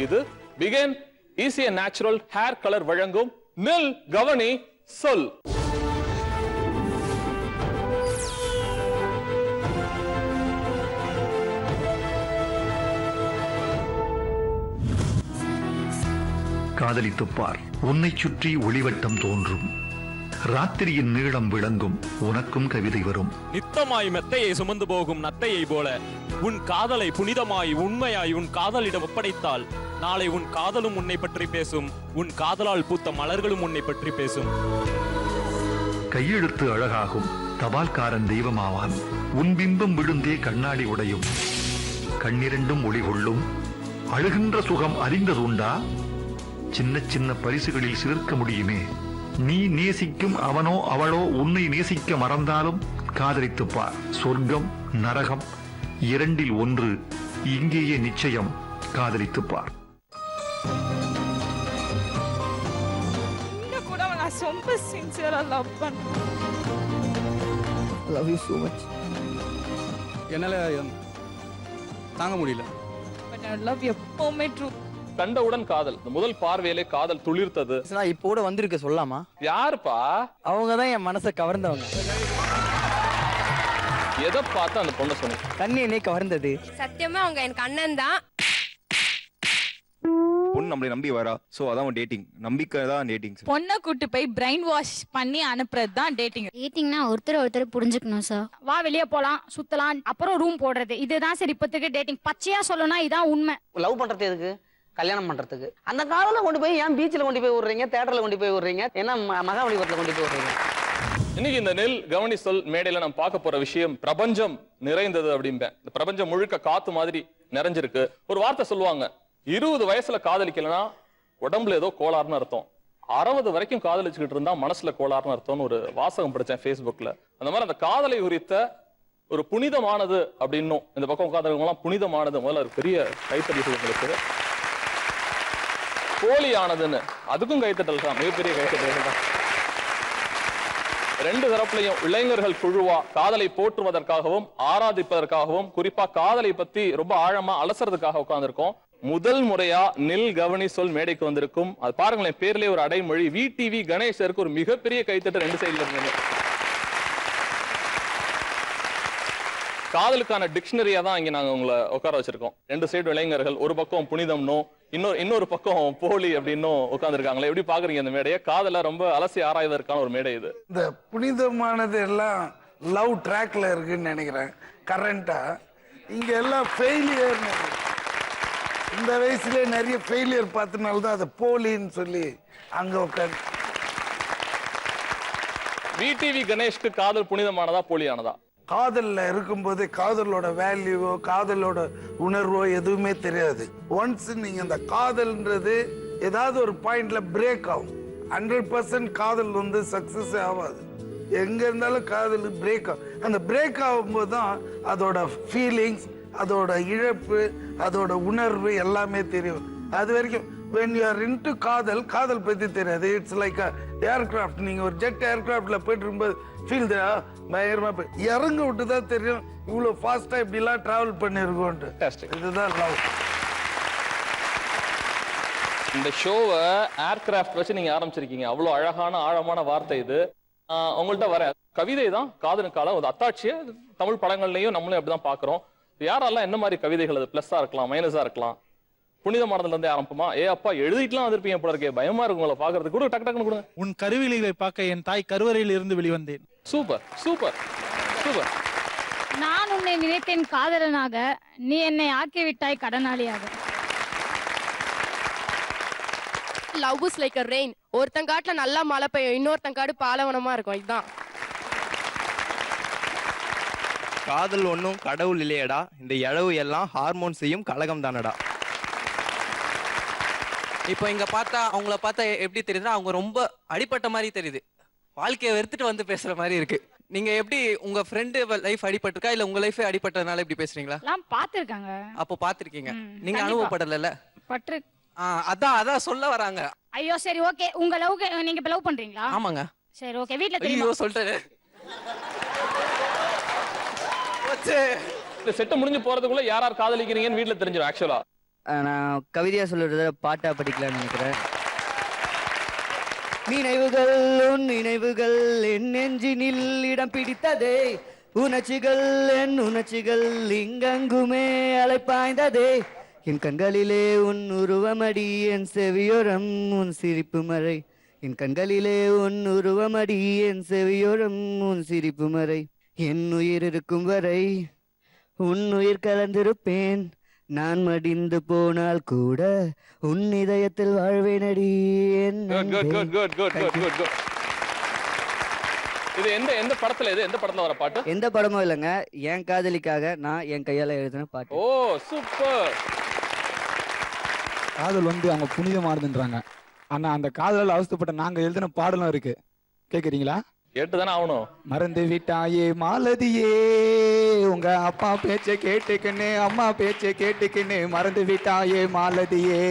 இது began easy and natural hair colour வழங்கும் நில் கவனி சொல். காதலித்துப்பார், உன்னை சுற்றி ஒளிவட்டம் தோன்றும், ராத்திரியின் நீளம் விளங்கும், உனக்கும் கவிதை வரும். நித்தமாய் மெத்தையை சுமந்து போகும் நத்தையை போல உன் காதலை புனிதமாய் உண்மையாய் உன் காதலிடம் ஒப்படைத்தால் நாளை உன் காதலும் உன்னை பற்றி பேசும், உன் காதலால் பூத்த மலர்களும் உன்னை பற்றி பேசும். கையெழுத்து அழகாகும், தபால்காரன் தெய்வமாவான், உன் பிம்பம் விழுந்தே கண்ணாடி உடையும், கண்ணிரண்டும் ஒளி கொள்ளும், அழுகின்ற சுகம் அறிந்ததுண்டா? சின்ன சின்ன பரிசுகளில் சிலிர்க்க முடியுமே. நீ நேசிக்கும் அவனோ அவளோ உன்னை நேசிக்க மறந்தாலும் காதலித்துப்பார். சொர்க்கம் நரகம் இரண்டில் ஒன்று இங்கேயே நிச்சயம். காதலித்துப்பார். ரொம்ப சின்சியரா லவ் பண்றேன். Love you so much. என்னால தாங்க முடியல. பட் லவ் எப்பவுமே ட்ரூ. கண்டவுடன் காதல், முதல் பார்வையிலே காதல் துளிர்த்தது. நான் இப்போ கூட வந்திருக்க சொல்லாமா? யாருப்பா? அவங்க தான் என் மனசை கவர்ந்தவங்க. எதை பார்த்து அந்த பொண்ணை சொன்னீங்க? கண்ணி என்னை கவர்ந்தது. சத்தியமா அவங்க எனக்கு அண்ணன் தான். பொண்ணு நம்மளை நம்பி வரா, சோ அதான் டேட்டிங். நம்பிக்கை தான் டேட்டிங். பொண்ணை கூட்டி போய் பிரைன் வாஷ் பண்ணி அனுப்புறது தான் டேட்டிங். டேட்டிங்னா ஒருத்தர் புரிஞ்சுக்கணும் சார். வா வெளியே போலாம், சுத்தலாம், அப்புறம் ரூம் போடுறது, இதுதான் சரி இப்போதைக்கு டேட்டிங். பச்சையா சொல்லணும், இதான் உண்மை. லவ் பண்றது எதுக்கு? கல்யாணம் பண்றதுக்கு. அந்த காதல கொண்டு போய் ஏன் பீச்சில் கொண்டு போய் விடுறீங்க, தியேட்டர்ல கொண்டு போய் விடுறீங்க, ஏன்னா மகாபலிபுரத்துல கொண்டு போய் விடுறீங்க? இன்னைக்கு இந்த நெல் கவனி சொல் மேடையில நம்ம பார்க்க போற விஷயம் பிரபஞ்சம் நிறைந்தது அப்படிம்பேன். இந்த பிரபஞ்சம் முழுக்க காத்து மாதிரி நிறைஞ்சிருக்கு. ஒரு வார்த்தை சொல்லுவாங்க, 20 வயசுல காதலிக்கலன்னா உடம்புல ஏதோ கோளாறுன்னு அர்த்தம், 60 வரைக்கும் காதலிச்சுக்கிட்டு இருந்தா மனசுல கோளாறுன்னு அர்த்தம்னு ஒரு வாசகம் படிச்சேன் Facebookல. அந்த மாதிரி அந்த காதலை குறித்த ஒரு புனிதமானது அப்படின்னும் இந்த பக்கம் உட்கார்ந்தவங்க புனிதமானது. முதல்ல ஒரு பெரிய கைத்தறி உங்களுக்கு. போலியானதுன்னு அதுக்கும் கைத்தட்டல் தான், மிகப்பெரிய கைத்தட்டல் தான். ரெண்டு தரப்புலையும் இளைஞர்கள் குழுவா காதலை போற்றுவதற்காகவும் ஆராதிப்பதற்காகவும் குறிப்பா காதலை பத்தி ரொம்ப ஆழமா அலசறதுக்காக உட்கார்ந்துருக்கோம். முதல் முறையா நில் கவனி சொல் மேடைக்கு வந்திருக்கும். அது பாருங்களேன், பேர்லயே ஒரு அடைமொழி. VTV கணேசருக்கு ஒரு மிகப்பெரிய கைத்தட்டு ரெண்டு சைடுல இருந்து. காதலுக்கான டிக்ஷனரியா தான் இங்க நாங்க உங்களை உட்கார வச்சிருக்கோம். ரெண்டு சைடு இளைஞர்கள், ஒரு பக்கம் புனிதம்னோ இன்னொரு பக்கம் போலி அப்படின்னும் உட்கார்ந்துருக்காங்களே. எப்படி பாக்குறீங்க இந்த மேடையை? காதல ரொம்ப அலசி ஆராய்வதற்கான ஒரு மேடை இது. இந்த புனிதமானது எல்லாம் லவ் ட்ராக்ல இருக்குன்னு நினைக்கிறேன். கரண்டா இங்க எல்லாம் ஃபெயிலியர். இந்த வயசுல நிறைய ஃபெயிலியர் பார்த்தனால தான் அதை போலின்னு சொல்லி அங்க உட்காந்து. VTV கணேஷ்க்கு காதல் புனிதமானதா போலியானதா? காதல்ல இருக்கும்போது காதலோட வேல்யூவோ காதலோட உணர்வோ எதுவுமே தெரியாது. ஒன்ஸ் நீங்க அந்த காதல்ன்றது ஏதாவது ஒரு பாயிண்ட்ல பிரேக் ஆகும். 100% காதல் வந்து சக்சஸ் ஆகாது. எங்க இருந்தாலும் காதல் பிரேக் ஆகும். அந்த பிரேக் ஆகும்போது தான் அதோட ஃபீலிங்ஸ், அதோட இழப்பு, அதோட உணர்வு எல்லாமே தெரியும். அது வரைக்கும் when you are into காதல் பத்தி தெரியாது. It's like aircraft. நீங்க ஒரு ஜெட் ஏர்கிராஃப்ட்ல போயிட்டு இருக்கும்போது ஃபீல் பயங்கரமா இறங்க விட்டு தான் தெரியும் இவ்வளவு ஃபாஸ்டா இப்படி எல்லாம் டிராவல் பண்ணிருக்கோம். இதுதான் லவ். இந்த ஷோவை ஏர்கிராஃப்ட் வச்சு நீங்க ஆரம்பிச்சிருக்கீங்க. அவ்வளவு அழகான ஆழமான வார்த்தை இது. உங்கள்கிட்ட வர கவிதை தான் காதலுக்கான ஒரு அத்தாட்சிய தமிழ் படங்கள்லயும் நம்மளும் அப்படிதான் பாக்குறோம். யாரெல்லாம் என்ன மாதிரி கவிதைகள்? அது பிளஸ்ஸா இருக்கலாம், மைனஸா இருக்கலாம். புனிதமானதுல இருந்தே ஆரம்பமா? அப்பா எழுதிட்டுலாம் வந்திருப்பீங்க போல இருக்கே, பயமா இருக்கு உங்களை பாக்குறதுக்கு. கூட டக்கு டக்குன்னு கொடுங்க. உன் கருவிலிகளை பார்க்க என் தாய் கருவறையில் இருந்து வெளிவந்தேன். Super super super. நான் உன்னை நினைத்தேன் காதலனாக, நீ என்னை ஆக்கி விட்டாய் கடனாளியாக. Love is like a rain. ஒருத்தன் காட்டுல நல்லா மழை பெய்யும், இன்னொருத்தன் காடு பாலைவனமா இருக்கும். இதுதான் காதல் ஒன்னும் கடவுள் இல்லையடா, இந்த இழவு எல்லாம் ஹார்மோன் செய்யும் கலகம் தானடா. இப்போ இங்க பார்த்தா அவங்கள பார்த்தா எப்படி தெரியுதுன்னா அவங்க ரொம்ப அடிப்பட்ட மாதிரி தெரியுது. வாழ்க்கையை வெறுத்துட்டு வந்து பேசுற மாதிரி இருக்கு. நீங்க எப்படி உங்க ஃப்ரெண்டு லைஃப் அடிபட்டிருக்கா இல்ல உங்க லைஃப் அடிபட்டதுனால இப்படி பேசுறீங்களா? எல்லாம் பாத்துருக்காங்க. அப்போ பாத்திருக்கீங்க. நீங்க அனுபவப்படல? பற்று. அதான் சொல்ல வராங்க. ஐயோ சரி ஓகே. உங்க லவ் நீங்க இப்ப லவ் பண்றீங்களா? ஆமாங்க. சரி ஓகே. வீட்ல தெரியுமா? ஐயோ சொல்றேன். இந்த செட் முடிஞ்சு போறதுக்குள்ள யார் காதலிக்கிறீங்கன்னு வீட்ல தெரிஞ்சிடும். ஆக்சுவலா நான் கவிதையா சொல்றத பாட்டா படிக்கலாம்னு நினைக்கிறேன். நினைவுகள் உன் நினைவுகள் என் நெஞ்சினில் இடம் பிடித்ததே, உணர்ச்சிகள் என் உணர்ச்சிகள் இங்கங்குமே அலைப்பாய்ந்ததே, என் கண்களிலே உன் உருவமடி என் செவியோரம் உன் சிரிப்பு மறை, என் கண்களிலே உன் உருவமடி என் செவியோரம் உன் சிரிப்பு மறை, என் உயிர் இருக்கும் வரை உன் உயிர் கலந்திருப்பேன், நான் மடிந்து போனால் கூட உன் இதயத்தில் வாழ்வேனடி. இது எந்த படத்துல எந்த படத்துல வர பாட்டு? எந்த படமும் இல்லைங்க, என் காதலிக்காக நான் என் கையால எழுதின பாட்டு. ஓ சூப்பர். காதல் அவங்க புனிதமானதுன்றாங்க. ஆனா அந்த காதலால் அவஸ்தைப்பட்ட நாங்க எழுதின பாடலும் இருக்கு. கேக்குறீங்களா? கேட்டுதானே ஆகணும். மறந்து விட்டாயே மாலதியே, உங்க அப்பா பேச்சை கேட்டுக்கின்னு அம்மா பேச்சை கேட்டுக்கின்னு மறந்து விட்டாயே மாலதியே,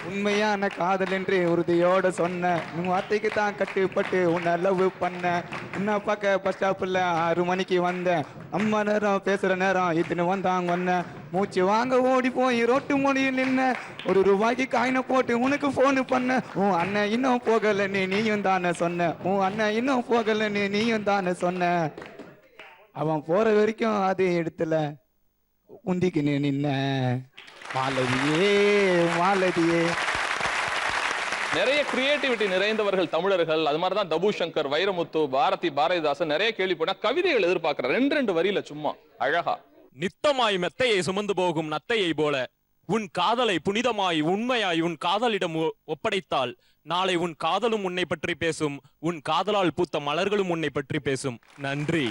உண்மையான காதல் என்று உறுதியோட சொன்ன உன் வார்த்தைக்கு தான் கட்டுப்பட்டு உன்னை லவ் பண்ண, உன்னை பார்க்க பஸ் ஸ்டாப்ல 6 மணிக்கு வந்தேன், அம்மா நேரம் பேசுற நேரம் இதுன்னு வந்தாங்க ஒன்ன, மூச்சு வாங்க ஓடி போய் ரோட்டு மொழியில் நின்ன, ₹1 காயினை போட்டு உனக்கு போன் பண்ண, உன் அண்ணன் இன்னும் போகல நீயும் தானே சொன்ன, உன் அண்ணன் இன்னும் போகல நீயும் தானே சொன்ன, அவன் போற வரைக்கும் அதே இடத்துல உந்திக்கு நின்ன மாலதியே மாலதியே. நிறைய கிரியேட்டிவிட்டி நிறைந்தவர்கள் தமிழர்கள். அது மாதிரிதான் தபு சங்கர், வைரமுத்து, பாரதி, பாரதிதாசன் நிறைய கேள்விப்பட்ட கவிதைகள் எதிர்பார்க்கிற 2 வரியில சும்மா அழகா. நித்தமாய் மெத்தையை சுமந்து போகும் நத்தையை போல உன் காதலை புனிதமாய் உண்மையாய் உன் காதலிடம் ஒப்படைத்தால் நாளை உன் காதலும் உன்னை பற்றி பேசும், உன் காதலால் பூத்த மலர்களும் உன்னை பற்றி பேசும். நன்றி.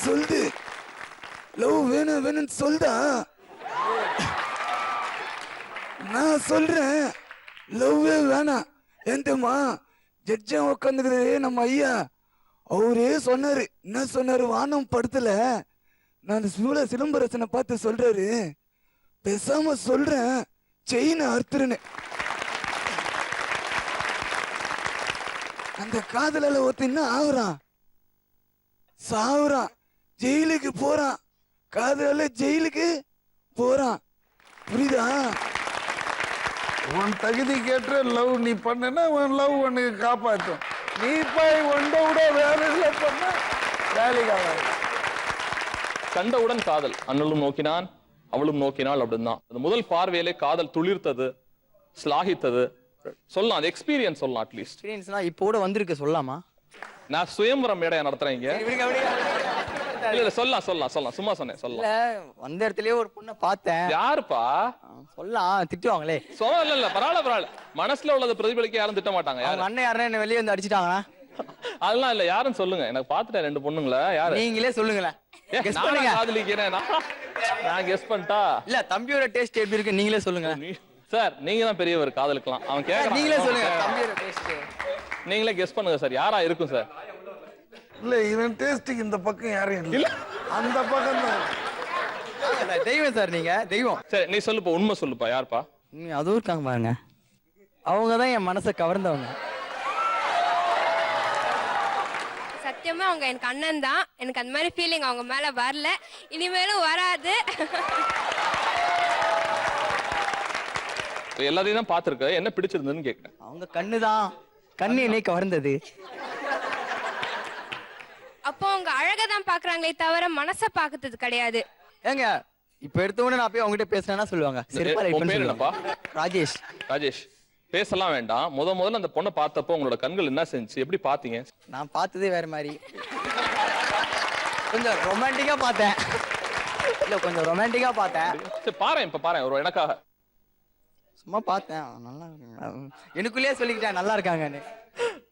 சொல்லு லவ் வேணும்னு சொல்தா, நான் சொல்றேன் லவ்வே வேணாம். எந்தமா ஜட்ஜா உட்காந்துக்கிறாரு நம்ம ஐயா, அவரே சொன்னாரு. என்ன சொன்னாரு? வானம் படத்துல நான் சிலம்பரசனை பார்த்து சொல்றாரு, பேசாம சொல்றேன் செயினை அறுத்துருன்னு. அந்த காதலால ஒருத்தன் என்ன ஆகுறான்? சாவுறான், ஜெயிலுக்கு போறான். காதலால ஜெயிலுக்கு போறான். புரியுதா? உன் தகுதி கேட்ட லவ் நீ பண்ணனா உன் லவ் உனக்கு காப்பாற்றும். நீ போய் ஒன்றை விட வேற இல்லை பண்ண வேலைக்காக. கண்டவுடன் காதல், அண்ணலும் நோக்கினான் அவளும் நோக்கினாள் அப்படின்னா அது முதல் பார்வையிலே காதல் துளிர்த்தது, ஸ்லாகித்தது. சொல்லலாம், அது எக்ஸ்பீரியன்ஸ் சொல்லலாம். அட்லீஸ்ட் எக்ஸ்பீரியன்ஸ்னா இப்போ கூட வந்திருக்கு, சொல்லலாமா? நான் சுயம்பரம் மேடையா நடத்துறேன் இங்க. இல்ல சொல்லலாம் சொல்லலாம் சொல்லலாம், சும்மா சொன்னேன் சொல்லலாம். வந்த இடத்துலயே ஒரு பொண்ணை பார்த்தேன். யாருப்பா? சொல்லலாம், திட்டுவாங்களே. சொல்ல இல்ல பரவாயில்ல பரவாயில்ல, மனசுல உள்ளதை பிரதிபலிக்க யாரும் திட்ட மாட்டாங்க. யாரு அண்ணன் யாரும் என்ன வெளியே வந்து அடிச்சிட்டாங்களா? அதெல்லாம் இல்ல, யாரும் சொல்லுங்க. எனக்கு பாத்துட்டேன் 2 பொண்ணுங்களா. யாரு? நீங்களே சொல்லுங்களேன். காதலிக்கிறேன் நான் கெஸ் பண்ணிட்டா. இல்ல தம்பியோட டேஸ்ட் எப்படி இருக்கு நீங்களே சொல்லுங்க சார். நீங்க தான் பெரியவர், காதலிக்கலாம். அவன் கேக்குறான், நீங்களே சொல்லுங்க. தம்பியோட டேஸ்ட் நீங்களே கெஸ் பண்ணுங்க சார். யாரா இருக்கும் சார்? இல்ல இவன் டேஸ்டிங் இந்த பக்கம் யாரும் இல்ல, அந்த பக்கம் தான். தெய்வம் சார், நீங்க தெய்வம். சரி நீ சொல்லுப்பா, உண்மை சொல்லுப்பா. யாருப்பா? அதுவும் இருக்காங்க பாருங்க, அவங்க தான் என் மனசை கவர்ந்தவங்க. சத்தியமா அவங்க எனக்கு அண்ணன் தான். எனக்கு அந்த மாதிரி ஃபீலிங் அவங்க மேல வரல, இனிமேலும் வராது. எல்லாத்தையும் தான் பாத்துருக்க, என்ன பிடிச்சிருந்ததுன்னு கேட்கிறேன். அவங்க கண்ணுதான், கண்ணு என்னை கவர்ந்தது. அப்போ அவங்க அழகதான் பாக்குறாங்களே தவிர மனசை பாக்குறது கிடையாது. ஏங்க இப்ப எடுத்த உடனே நான் போய் அவங்ககிட்ட பேசினா சொல்லுவாங்க. உன் பேர் என்னப்பா? ராஜேஷ். ராஜேஷ், பேசலாம் வேண்டாம். முதல்ல அந்த பொண்ணை பார்த்தப்போ உங்களோட கண்கள் என்ன செஞ்சு, எப்படி பாத்தீங்க? நான் பார்த்ததே வேற மாதிரி, கொஞ்சம் ரொமான்டிக்கா பார்த்தேன். இல்ல கொஞ்சம் ரொமான்டிக்கா பார்த்தேன். சரி பாரு, இப்ப பாரு ஒரு எனக்காக சும்மா பார்த்தேன். நல்லா எனக்குள்ளேயே சொல்லிக்கிட்டேன் நல்லா இருக்காங்கன்னு.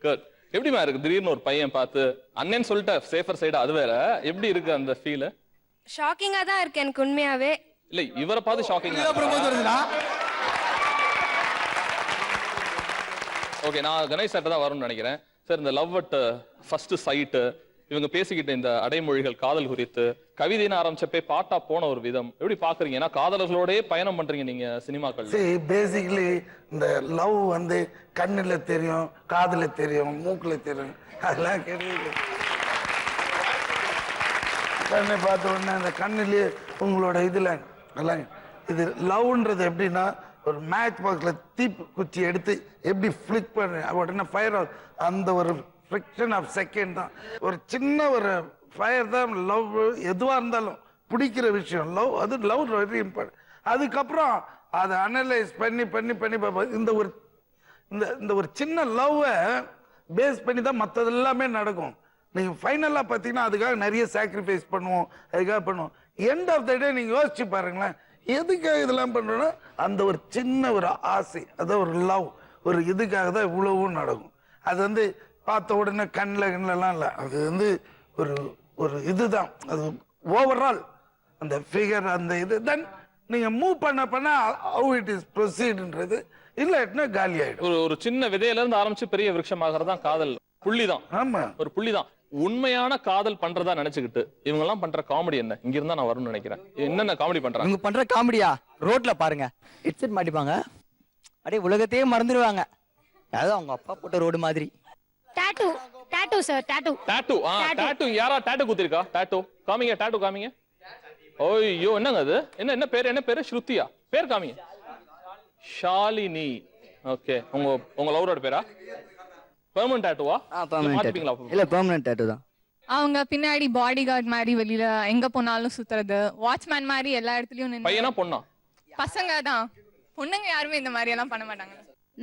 குட். எப்படிமா இருக்கு திடீர்னு ஒரு பையன் பார்த்து அண்ணன் சொல்லிட்ட சேஃபர் சைடு, அது வேற. எப்படி இருக்கு அந்த ஃபீல்? ஷாக்கிங்கா தான் இருக்கு எனக்கு உண்மையாவே. இல்ல இவரை பார்த்து ஷாக்கிங். ஓகே, நான் கணேஷ் சார்ட்ட தான் வரும்னு நினைக்கிறேன். சார், இந்த லவ் அட் ஃபர்ஸ்ட் சைட், இவங்க பேசிக்கிட்ட இந்த அடைமொழிகள் காதல் குறித்து, கவிதைன்னு ஆரம்பிச்சப்பே பாட்டா போன ஒரு விதம் எப்படி பாக்குறீங்க? ஏன்னா காதலர்களோடய பயணம் பண்றீங்க நீங்க சினிமாக்கள். பேசிக்கலி இந்த லவ் கண்ணுல தெரியும், காதுல தெரியும், மூக்குல தெரியும். அதெல்லாம் கேள்வி கண்ணை பார்த்த உடனே அந்த கண்ணுலயே உங்களோட இதுல இது லவ்ன்றது எப்படின்னா ஒரு மேட்ச் பாக்ஸில் தீப்பு குச்சி எடுத்து எப்படி ஃப்ளிக் பண்ண உடனே ஃபயர் ஆகும், அந்த ஒரு ஃப்ரிக்ஷன் ஆஃப் செகண்ட் தான். ஒரு சின்ன ஒரு ஃபயர் தான் லவ். எதுவாக இருந்தாலும் பிடிக்கிற விஷயம் லவ், அது லவ் வெரி இம்பார்ட்டன்ட். அதுக்கப்புறம் அதை அனலைஸ் பண்ணி பண்ணி பண்ணி பார்ப்போம். இந்த ஒரு சின்ன லவ்வை பேஸ் பண்ணி தான் மற்றது எல்லாமே நடக்கும். நீங்கள் ஃபைனலாக பார்த்தீங்கன்னா அதுக்காக நிறைய சாக்ரிஃபைஸ் பண்ணுவோம், அதுக்காக பண்ணுவோம். எண்ட் ஆஃப் த டே நீங்கள் யோசிச்சு பாருங்களேன், எதுக்காக இதெல்லாம் பண்ணுறோன்னா அந்த ஒரு சின்ன ஒரு ஆசை, அதான் ஒரு லவ், ஒரு இதுக்காக தான் இவ்வளவும் நடக்கும். அது வந்து பார்த்த உடனே கண்ணிலலாம் இல்லை, அது வந்து ஒரு ஒரு இதுதான். அது ஓவரால் அந்த ஃபிகர் அந்த இது தென் நீங்கள் மூவ் பண்ண ஹவு இட் இஸ் ப்ரொசீடுன்றது இல்லைன்னா காலி ஆகிடும். ஒரு சின்ன விதையில இருந்து ஆரம்பிச்சு பெரிய விருட்சமாகிறது தான் காதல். புள்ளிதான். ஆமா, ஒரு புள்ளிதான். உண்மையான காதல் பண்றதா நினைச்சுக்கிட்டு இவங்க எல்லாம் பண்ற காமெடி என்ன? இங்க இருந்தா நான் வரும்னு நினைக்கிறேன். என்னென்ன காமெடி பண்றாங்க இவங்க பண்ற காமெடியா? ரோட்ல பாருங்க, ஹெட்செட் மாட்டிப்பாங்க, அப்படியே உலகத்தையே மறந்துடுவாங்க. அதாவது அவங்க அப்பா போட்ட ரோடு மாதிரி. Tattoo sir, tattoo. யாரா டாட்டூ குத்திருக்கா? டாட்டூ காமிங்க. ஓய்யோ, என்னங்க அது? என்ன பேரு? ஸ்ருதியா? பேர் காமிங்க. ஷாலினி. ஓகே, உங்க லவரோட பேரா? பெர்மனன்ட் டாட்டூவா? இல்ல, பெர்மனன்ட் டாட்டூ தான். அவங்க பின்னாடி பாடி கார்டு மாதிரி வெளியில எங்க போனாலும் சுத்துறது, வாட்ச்மேன் மாதிரி எல்லா இடத்துலயும் நின்னு. பையனா பொண்ணா? பசங்க தான். பொண்ணுங்க யாருமே இந்த மாதிரி எல்லாம் பண்ண மாட்டாங்க.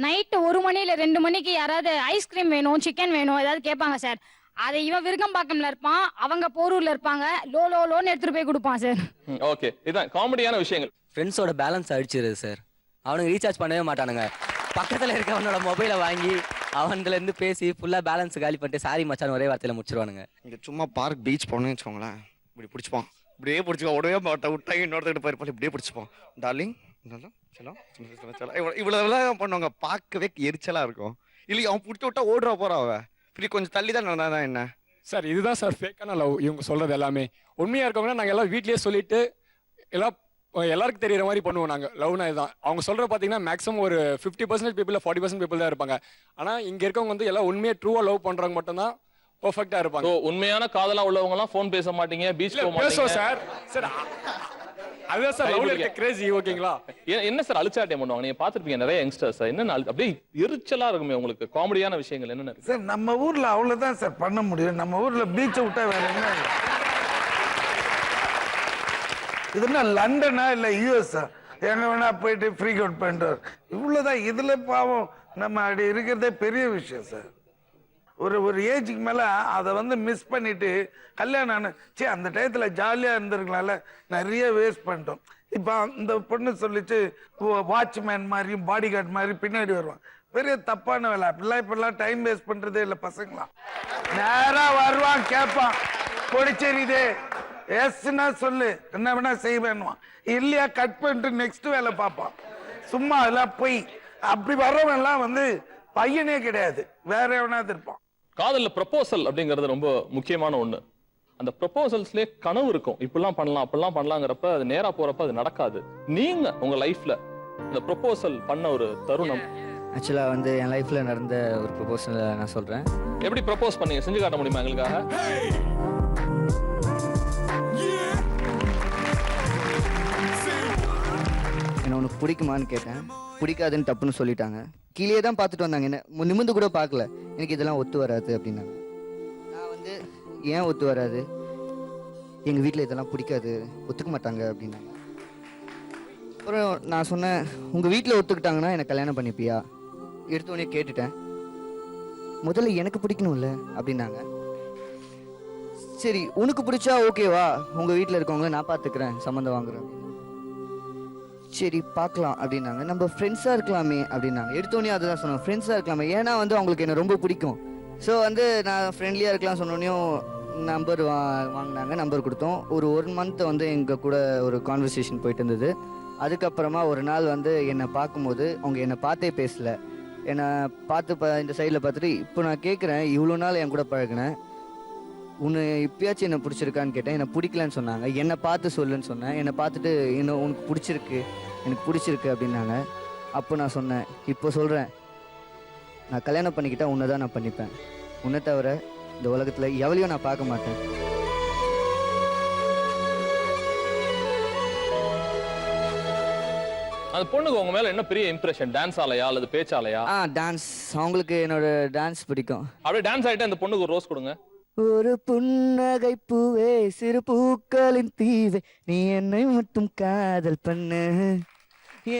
நைட்டு 1 மணி இல்ல 2 மணிக்கு யாராவது ஐஸ்கிரீம் வேணும், சிக்கன் வேணும் ஏதாவது கேட்பாங்க சார். அதை இவன் விருகம்பாக்கம்ல இருப்பான், அவங்க போரூர்ல இருப்பாங்க, லோன்னு எடுத்துட்டு போய் கொடுப்பான் சார். ஓகே, இதான் காமெடியான விஷயங்கள். ஃப்ரெண்ட்ஸோட பேலன்ஸ் அடிச்சிருது சார். அவனுக்கு ரீசார்ஜ் பண்ணவே மாட்டானுங்க. பக்கத்துல இருக்கவனோட மொபைலை வாங்கி அவன்ல இருந்து பேசி ஃபுல்லா பேலன்ஸ் காலி பண்ணிட்டு சாரி மச்சான் ஒரே வார்த்தையில முடிச்சிருவானுங்க. இங்கே சும்மா பார்க் பீச் போனோம்னு வச்சுக்கோங்களேன், இப்படி பிடிச்சிப்போம், இப்படியே பிடிச்சிப்போம், உடனே விட்டாங்க இன்னொருத்தக்கிட்ட போயிருப்போம், இப்படியே பிடிச்சிப்போம். டார்லிங் இவ்வளவு பண்ணுவாங்க, பார்க்கவே எரிச்சலா இருக்கும். இல்லையா அவன் பிடிச்சி விட்டா ஓடுறா போறா, அவன் இப்படி கொஞ்சம் தள்ளி தான் நடந்தா என்ன சார்? இதுதான் சார் ஃபேக்கான லவ். இவங்க சொல்றது எல்லாமே உண்மையா இருக்கவங்கன்னா நாங்கள் எல்லாம் வீட்லயே சொல்லிட்டு எல்லாருக்கும் தெரியற மாதிரி பண்ணுவோம் நாங்க. லவ்னா இதுதான். அவங்க சொல்ற பாத்தீங்கன்னா மேக்ஸிமம் ஒரு 50% பீப்புள் 40% பீப்புள் தான் இருப்பாங்க. ஆனா இங்க இருக்கவங்க வந்து எல்லாம் உண்மையா ட்ரூவா லவ் பண்றவங்க மட்டும் தான் பெர்ஃபெக்ட்டா இருப்பாங்க. உண்மையான காதலா உள்ளவங்க எல்லாம் ஃபோன் பேச மாட்டீங்க, பீச் போக மாட்டீங்க சார். அதுதான் சார் லவ்ல இருக்க கிரேசி. ஓகேங்களா? என்ன சார் அழிச்சாட்டியம் பண்ணுவாங்க? நீங்க பாத்துருப்பீங்க நிறைய யங்ஸ்டர்ஸ். என்ன அப்படியே எரிச்சலா இருக்குமே உங்களுக்கு? காமெடியான விஷயங்கள் என்னென்ன சார்? நம்ம ஊர்ல அவ்வளவுதான் சார் பண்ண முடியும். நம்ம ஊர்ல பீச்சை விட்டா வேற என்ன? இது என்ன லண்டனா இல்ல யூஎஸ்ஆ? எங்க வேணா போயிட்டு ஃப்ரீக் அவுட் பண்ணிட்டு இவ்வளவுதான். இதுல பாவம் நம்ம அப்படி இருக்கிறதே பெரிய விஷயம் சார். ஒரு ஏஜுக்கு மேல அதை வந்து மிஸ் பண்ணிட்டு கல்யாணம் அந்த டயத்துல ஜாலியா இருந்திருக்கலாம்ல, நிறைய வேஸ்ட் பண்ணிட்டோம். இப்ப அந்த பொண்ணு சொல்லிச்சு வாட்ச்மேன் மாதிரியும் பாடி கார்டு மாதிரி பின்னாடி வருவான். பெரிய தப்பான வேலை. அப்படிலாம் இப்பெல்லாம் டைம் வேஸ்ட் பண்றதே இல்லை பசங்களாம். நேரா வருவான், கேட்பான், பொடிச்செறிதே எஸ்னா சொல்லு, என்ன வேணா செய்வேன்னுவான். இல்லையா கட் பண்ணிட்டு நெக்ஸ்ட் வேலை பார்ப்பான். சும்மா அதெல்லாம் போய் அப்படி வர்றவன் எல்லாம் வந்து பையனே கிடையாது, வேற எவனாவது இருப்பான். காதல்ல ப்ரப்போசல் அப்படிங்கிறது ரொம்ப முக்கியமான ஒண்ணு. அந்த ப்ரப்போசல்ஸ்லயே கனவு இருக்கும், இப்படிலாம் பண்ணலாம் அப்படிலாம் பண்ணலாங்கிறப்ப அது நேரா போறப்ப அது நடக்காது. நீங்க உங்க லைஃப்ல இந்த ப்ரப்போசல் பண்ண ஒரு தருணம்? ஆக்சுவலா வந்து என் லைஃப்ல நடந்த ஒரு ப்ரப்போசல் நான் சொல்றேன். எப்படி ப்ரப்போஸ் பண்ணீங்க? செஞ்சு காட்ட முடியுமா எங்களுக்காக? என்ன உனக்கு பிடிக்குமான்னு கேட்டேன். பிடிக்காதுன்னு தப்புன்னு சொல்லிட்டாங்க. கீழே தான் பார்த்துட்டு வந்தாங்க, என்ன நிமிந்து கூட பார்க்கல. எனக்கு இதெல்லாம் ஒத்து வராது அப்படின்னாங்க. நான் வந்து ஏன் ஒத்து வராது? எங்கள் வீட்டில் இதெல்லாம் பிடிக்காது, ஒத்துக்க மாட்டாங்க அப்படின்னாங்க. அப்புறம் நான் சொன்னேன், உங்கள் வீட்டில் ஒத்துக்கிட்டாங்கன்னா எனக்கு கல்யாணம் பண்ணிப்பியா? எடுத்தோடனே கேட்டுட்டேன். முதல்ல எனக்கு பிடிக்கணும்ல அப்படின்னாங்க. சரி உனக்கு பிடிச்சா ஓகேவா, உங்கள் வீட்டில் இருக்கவங்கள நான் பார்த்துக்கிறேன், சம்மந்தம் வாங்குறேன். சரி பார்க்கலாம் அப்படின்னாங்க. நம்ம ஃப்ரெண்ட்ஸாக இருக்கலாமே அப்படின்னாங்க. எடுத்தோடனே அதுதான் சொன்னேன், ஃப்ரெண்ட்ஸாக இருக்கலாமே. ஏன்னா வந்து அவங்களுக்கு என்ன ரொம்ப பிடிக்கும். ஸோ வந்து நான் ஃப்ரெண்ட்லியாக இருக்கலாம் சொன்னோடனையும் நம்பர் வாங்கினாங்க. நம்பர் கொடுத்தோம். ஒரு 1 மந்த் வந்து எங்கள் கூட ஒரு கான்வர்சேஷன் போயிட்டு இருந்தது. அதுக்கப்புறமா ஒரு நாள் வந்து என்னை பார்க்கும்போது அவங்க என்னை பார்த்தே பேசலை. என்னை பார்த்து இந்த சைடில் பார்த்துட்டு, இப்போ நான் கேட்குறேன், இவ்வளோ நாள் என் கூட பழகினேன், உன்னை இப்பயாச்சும் என்ன பிடிச்சிருக்கான்னு கேட்டேன். என்னை பிடிக்கலன்னு சொன்னாங்க. என்னை பார்த்து சொல்லுன்னு சொன்னேன். என்னை பார்த்துட்டு என்ன உனக்கு பிடிச்சிருக்கு, எனக்கு பிடிச்சிருக்கு அப்படின்னாங்க. அப்போ நான் சொன்னேன், இப்போ சொல்கிறேன், நான் கல்யாணம் பண்ணிக்கிட்டா உன்னை தான் நான் பண்ணிப்பேன். உன்னை தவிர இந்த உலகத்தில் எவளையும் நான் பார்க்க மாட்டேன். அந்த பொண்ணுக்கு உங்க மேல என்ன பெரிய இம்ப்ரெஷன்? டான்ஸ் ஆலையா அல்லது பேச்சாலையா? டான்ஸ், அவங்களுக்கு என்னோட டான்ஸ் பிடிக்கும். அப்படியே டான்ஸ் ஆயிட்டு அந்த பொண்ணுக்கு ஒரு ரோஸ் கொடுங்க. ஒரு புன்னகை பூவே, சிறு பூக்களின் தீவே, நீ என்னை மட்டும் காதல் பண்ணு.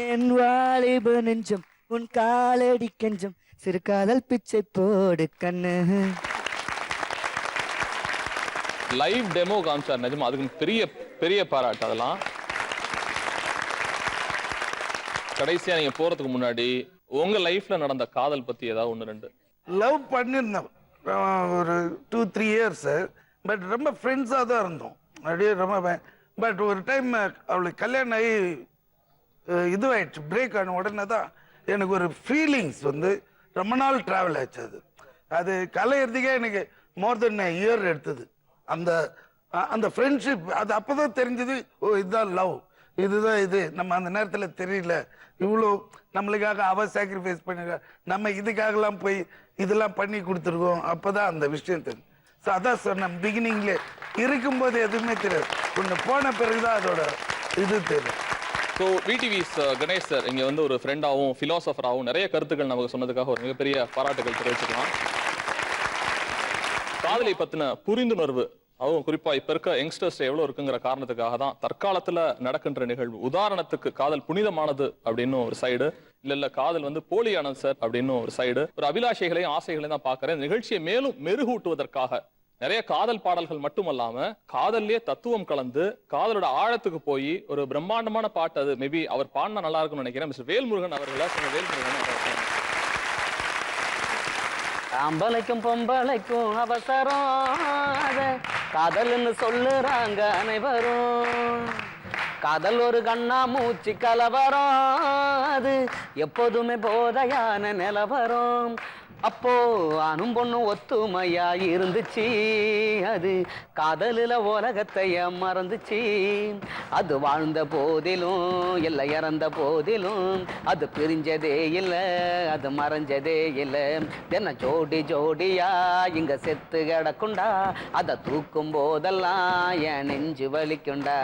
என் வாலிப நெஞ்சம் உன் காலடி கெஞ்சம், சிறு காதல் பிச்சை போடு கண்ணு. லைவ் டெமோ காமிச்சார், நிஜமா அதுக்கு பெரிய பெரிய பாராட்டு. அதெல்லாம் கடைசியா நீங்க போறதுக்கு முன்னாடி உங்க லைஃப்ல நடந்த காதல் பத்தி ஏதாவது ஒன்று ரெண்டு? லவ் பண்ணியிருந்தேன் ஒரு 2-3 இயர்ஸ். பட் ரொம்ப ஃப்ரெண்ட்ஸாக தான் இருந்தோம், அப்படியே ரொம்ப. பட் ஒரு டைம் அவளுக்கு கல்யாணம் ஆகி இதுவாயிடுச்சு, பிரேக் ஆன உடனே தான் எனக்கு ஒரு ஃபீலிங்ஸ் வந்து ரொம்ப நாள் ட்ராவல் ஆச்சு. அது கலையிறதுக்கே எனக்கு மோர் தென் a year எடுத்தது. அந்த அந்த ஃப்ரெண்ட்ஷிப் அது அப்போதான் தெரிஞ்சது, ஓ இதுதான் லவ், இதுதான் இது. நம்ம அந்த நேரத்தில் தெரியல, இவ்வளோ நம்மளுக்காக அவ சாக்ரிஃபைஸ் பண்ணிருக்க, நம்ம இதுக்காகலாம் போய் இதெல்லாம் பண்ணி கொடுத்துருக்கோம். அப்போதான் அந்த விஷயம் தெரியும். ஸோ அதான் சொன்னேன், பிகினிங்ல இருக்கும்போது எதுவுமே தெரியாது, ஒன்று போன பிறகுதான் அதோட இது தெரியும். ஸோ விடிவிஸ் கணேஷ் சார் இங்கே வந்து ஒரு ஃப்ரெண்டாகவும் ஃபிலாசபராகவும் நிறைய கருத்துக்கள் நமக்கு சொன்னதுக்காக ஒரு மிகப்பெரிய பாராட்டுகள் தெரிவிச்சுக்கலாம். காதலை பற்றின புரிந்துணர்வு, அதுவும் குறிப்பா இப்ப இருக்க யங்ஸ்டர்ஸ் எவ்வளவு இருக்குங்கிற காரணத்துக்காக தான் தற்காலத்துல நடக்கின்ற நிகழ்வு. உதாரணத்துக்கு காதல் புனிதமானது அப்படின்னு ஒரு சைடு, இல்ல காதல் வந்து போலியானது சார் அப்படின்னு ஒரு சைடு, ஒரு அபிலாஷைகளையும் ஆசைகளையும் தான் பாக்குறேன். நிகழ்ச்சியை மேலும் மெருகூட்டுவதற்காக நிறைய காதல் பாடல்கள் மட்டுமல்லாம காதல்லே தத்துவம் கலந்து காதலோட ஆழத்துக்கு போய் ஒரு பிரம்மாண்டமான பாட்டு, அது மேபி அவர் பாடினா நல்லா இருக்கும்னு நினைக்கிறேன். மிஸ்டர் வேல்முருகன் அவர்களா வேல்முருகன் ஆம்பளைக்கும் பொம்பளைக்கும் அவசரம், காதல்னு சொல்லுறாங்க அனைவரும். காதல் ஒரு கண்ணா மூச்சு கலவரம், அது எப்போதுமே போதையான நிலவரம். அப்போ ஆணும் பொண்ணும் ஒத்துமையா இருந்துச்சு, அது காதலில் உலகத்தைய மறந்துச்சு. அது வாழ்ந்த போதிலும் இல்லை இறந்த போதிலும் அது பிரிஞ்சதே இல்லை, அது மறைஞ்சதே இல்லை. என்ன ஜோடி ஜோடியா இங்க செத்து கிடக்குண்டா, அதை தூக்கும் போதெல்லாம் என் நெஞ்சு வலிக்குண்டா.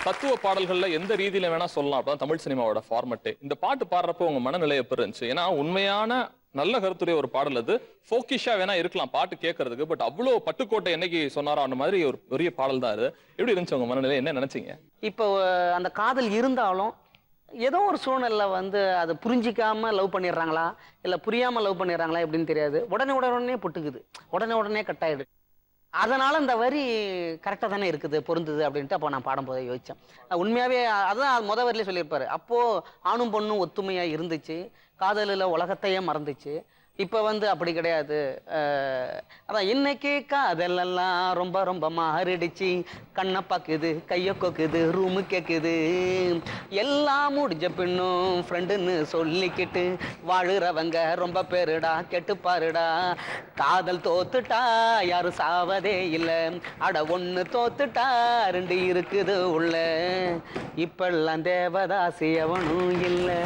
தத்துவ பாடல்கள்ல எந்த ரீதியில வேணா சொல்லலாம், அப்பதான் தமிழ் சினிமாவோட ஃபார்மட்டே. இந்த பாட்டு பாடுறப்போ உங்க மனநிலை எப்படி இருந்துச்சு? ஏன்னா உண்மையான நல்ல கருத்துடைய ஒரு பாடல் அது. ஃபோக்கிஷா வேணா இருக்கலாம் பாட்டு கேட்கறதுக்கு, பட் அவ்வளவு பட்டுக்கோட்டை என்னைக்கு சொன்னாரோ அந்த மாதிரி ஒரு பெரிய பாடல் தான் அது. எப்படி இருந்துச்சு உங்க மனநிலை, என்ன நினைச்சீங்க? இப்போ அந்த காதல் இருந்தாலும் ஏதோ ஒரு சூழ்நிலை வந்து அதை புரிஞ்சிக்காம லவ் பண்ணிடுறாங்களா இல்லை புரியாம லவ் பண்ணிடுறாங்களா எப்படின்னு தெரியாது. உடனே புட்டுக்குது, உடனே கட் ஆயிடுது. அதனால இந்த வரி கரெக்டாக தானே இருக்குது, பொருந்துது அப்படின்ட்டு அப்போ நான் பாடும்போது யோசித்தேன். உண்மையாகவே அதான் முத வரிலே சொல்லியிருப்பாரு, அப்போது ஆணும் பொண்ணும் ஒத்துமையாக இருந்துச்சு, காதலில் உலகத்தையே மறந்துச்சு. இப்போ வந்து அப்படி கிடையாது. அதான் இன்னைக்கு காதலெல்லாம் ரொம்ப ரொம்ப மாறிடுச்சு, கண்ணை பார்க்குது கையை கொக்குது ரூமு கேட்குது. எல்லாம் முடிஞ்ச பின்னும் ஃப்ரெண்டுன்னு சொல்லிக்கிட்டு வாழுறவங்க ரொம்ப பேருடா, கெட்டுப்பாருடா. காதல் தோத்துட்டா யாரும் சாவதே இல்லை, அட ஒன்று தோத்துட்டா 2 இருக்குது உள்ள. இப்பெல்லாம் தேவதாசி எவனும் இல்லை.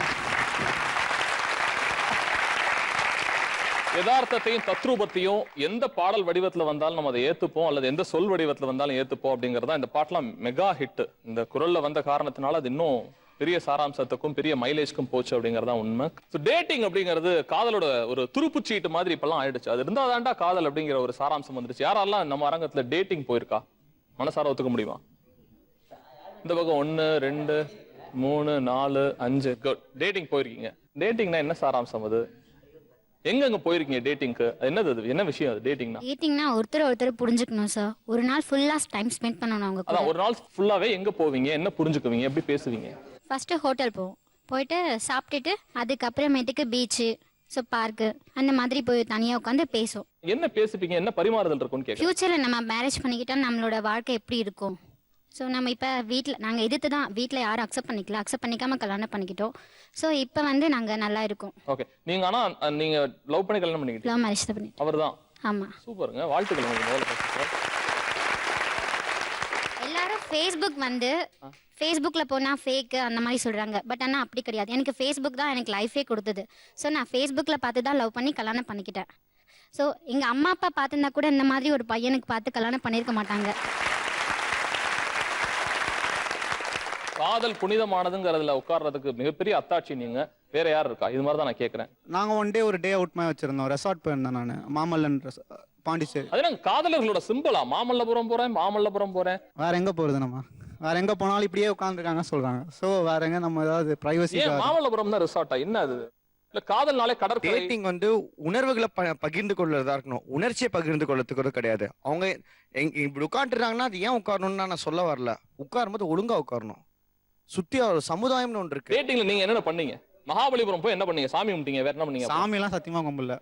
யதார்த்தத்தையும் தத்ரூபத்தையும் எந்த பாடல் வடிவத்துல வந்தாலும் நம்ம அதை ஏத்துப்போம், அல்லது எந்த சொல் வடிவத்துல வந்தாலும் ஏத்துப்போம் அப்படிங்கறதா இந்த பாட்டுலாம் மெகா ஹிட். இந்த குரல்ல வந்த காரணத்தினால அது இன்னும் பெரிய சாராம்சத்துக்கும் பெரிய மைலேஜ்க்கும் போச்சு அப்படிங்கறதா உண்மை. டேட்டிங் அப்படிங்கிறது காதலோட ஒரு துருப்புச்சீட்டு மாதிரி இப்பெல்லாம் ஆயிடுச்சு. அது இருந்தாதான்டா காதல் அப்படிங்கிற ஒரு சாராம்சம் வந்துருச்சு. யாரெல்லாம் நம்ம அரங்கத்துல டேட்டிங் போயிருக்கா மனசார ஒத்துக்க முடியுமா? இந்த பக்கம் 1 2 3 4 5 குட் டேட்டிங் போயிருக்கீங்க. டேட்டிங்னா என்ன சாராம்சம்? அது எங்க போயிருக்கீங்க டேட்டிங்க்கு? என்னது அது, என்ன விஷயம் அது டேட்டிங்னா? டேட்டிங்னா ஒருத்தர் புரிஞ்சுக்கணும் சார். ஒரு நாள் ஃபுல்லா டைம் ஸ்பெண்ட் பண்ணணும் அவங்க கூட. அதான் ஒரு நாள் ஃபுல்லாவே எங்க போவீங்க, என்ன புரிஞ்சுக்குவீங்க, எப்படி பேசுவீங்க? ஃபர்ஸ்ட் ஹோட்டல் போவோம், போயிட்டு சாப்பிட்டுட்டு அதுக்கப்புறமேட்டுக்கு பீச்சு, ஸோ பார்க்கு அந்த மாதிரி போய் தனியா உட்காந்து பேசுவோம். என்ன பேசிப்பீங்க, என்ன பரிமாறுதல் இருக்கும்னு கேட்க. ஃபியூச்சர்ல நம்ம மேரேஜ் பண்ணிக்கிட்டா நம்மளோட வாழ்க்கை எப்படி இருக்கும்? ஸோ நம்ம இப்போ வீட்டில் நாங்கள் எதிர்த்து தான், வீட்டில் யாரும் அக்செப்ட் பண்ணிக்காம கல்யாணம் பண்ணிக்கிட்டோம். ஸோ இப்போ வந்து நாங்கள் நல்லா இருக்கோம். ஓகே, நீங்க ஆனா நீங்க லவ் பண்ணி கல்யாணம் பண்ணிக்கிட்டீங்க? லவ் மேரேஜ் தான் பண்ணிட்டோம். அவர்தான்? ஆமா. சூப்பருங்க, வாழ்த்துக்கள் உங்களுக்கு முதல்ல. எல்லாரும் ஃபேஸ்புக்கில் போனால் ஃபேக்கு அந்த மாதிரி சொல்கிறாங்க. பட் ஆனால் அப்படி கிடையாது. எனக்கு ஃபேஸ்புக் தான் எனக்கு லைஃபே கொடுத்தது. ஸோ நான் ஃபேஸ்புக்கில் பார்த்து தான் லவ் பண்ணி கல்யாணம் பண்ணிக்கிட்டேன். ஸோ எங்கள் அம்மா அப்பா பார்த்துருந்தா கூட இந்த மாதிரி ஒரு பையனுக்கு பார்த்து கல்யாணம் பண்ணியிருக்க மாட்டாங்க. காதல் புனிதமானதுங்கிறதுல உட்கார்றதுக்கு மிகப்பெரிய அத்தாட்சி நீங்க. வேற யார் இருக்கா? இது மாதிரி தான் நான் கேட்கறேன். நாங்க ஒன் டே ஒரு டே அவுட் மாதிரி வச்சிருந்தோம். ரெசார்ட் போயிருந்தேன் நான், மாமல்லன் பாண்டிச்சேரி. அது நாங்க காதலர்களோட சிம்பிளா? மாமல்லபுரம் போறேன், மாமல்லபுரம் போறேன். வேற எங்க போறது நம்ம? வேற எங்க போனாலும் இப்படியே உட்காந்துருக்காங்க சொல்றாங்க. சோ வேற எங்க நம்ம ஏதாவது பிரைவசி? ஏன் மாமல்லபுரம் தான் ரிசார்ட்டா? என்ன அது? இல்ல காதல்னாலே கடற்கரை. டேட்டிங் வந்து உணர்வுகளை பகிர்ந்து கொள்றதா இருக்கணும், உணர்ச்சியை பகிர்ந்து கொள்ளத்துக்கு கூட கிடையாது. அவங்க இப்படி உட்காந்துருக்காங்கன்னா அது ஏன் உட்காரணும்னு நான் சொல்ல வரல. உட்காரும்போது ஒழுங்கா உட்காரணும். சுத்தி ஒரு சமுதாயம்னு ஒன்று இருக்கு. டேட்டிங்ல நீங்க என்ன பண்ணீங்க? மகாபலிபுரம் போய் என்ன பண்ணீங்க? சாமி கும்பிட்டீங்க, வேற என்ன பண்ணீங்க? சாமி எல்லாம் சத்தியமா கும்பிடல.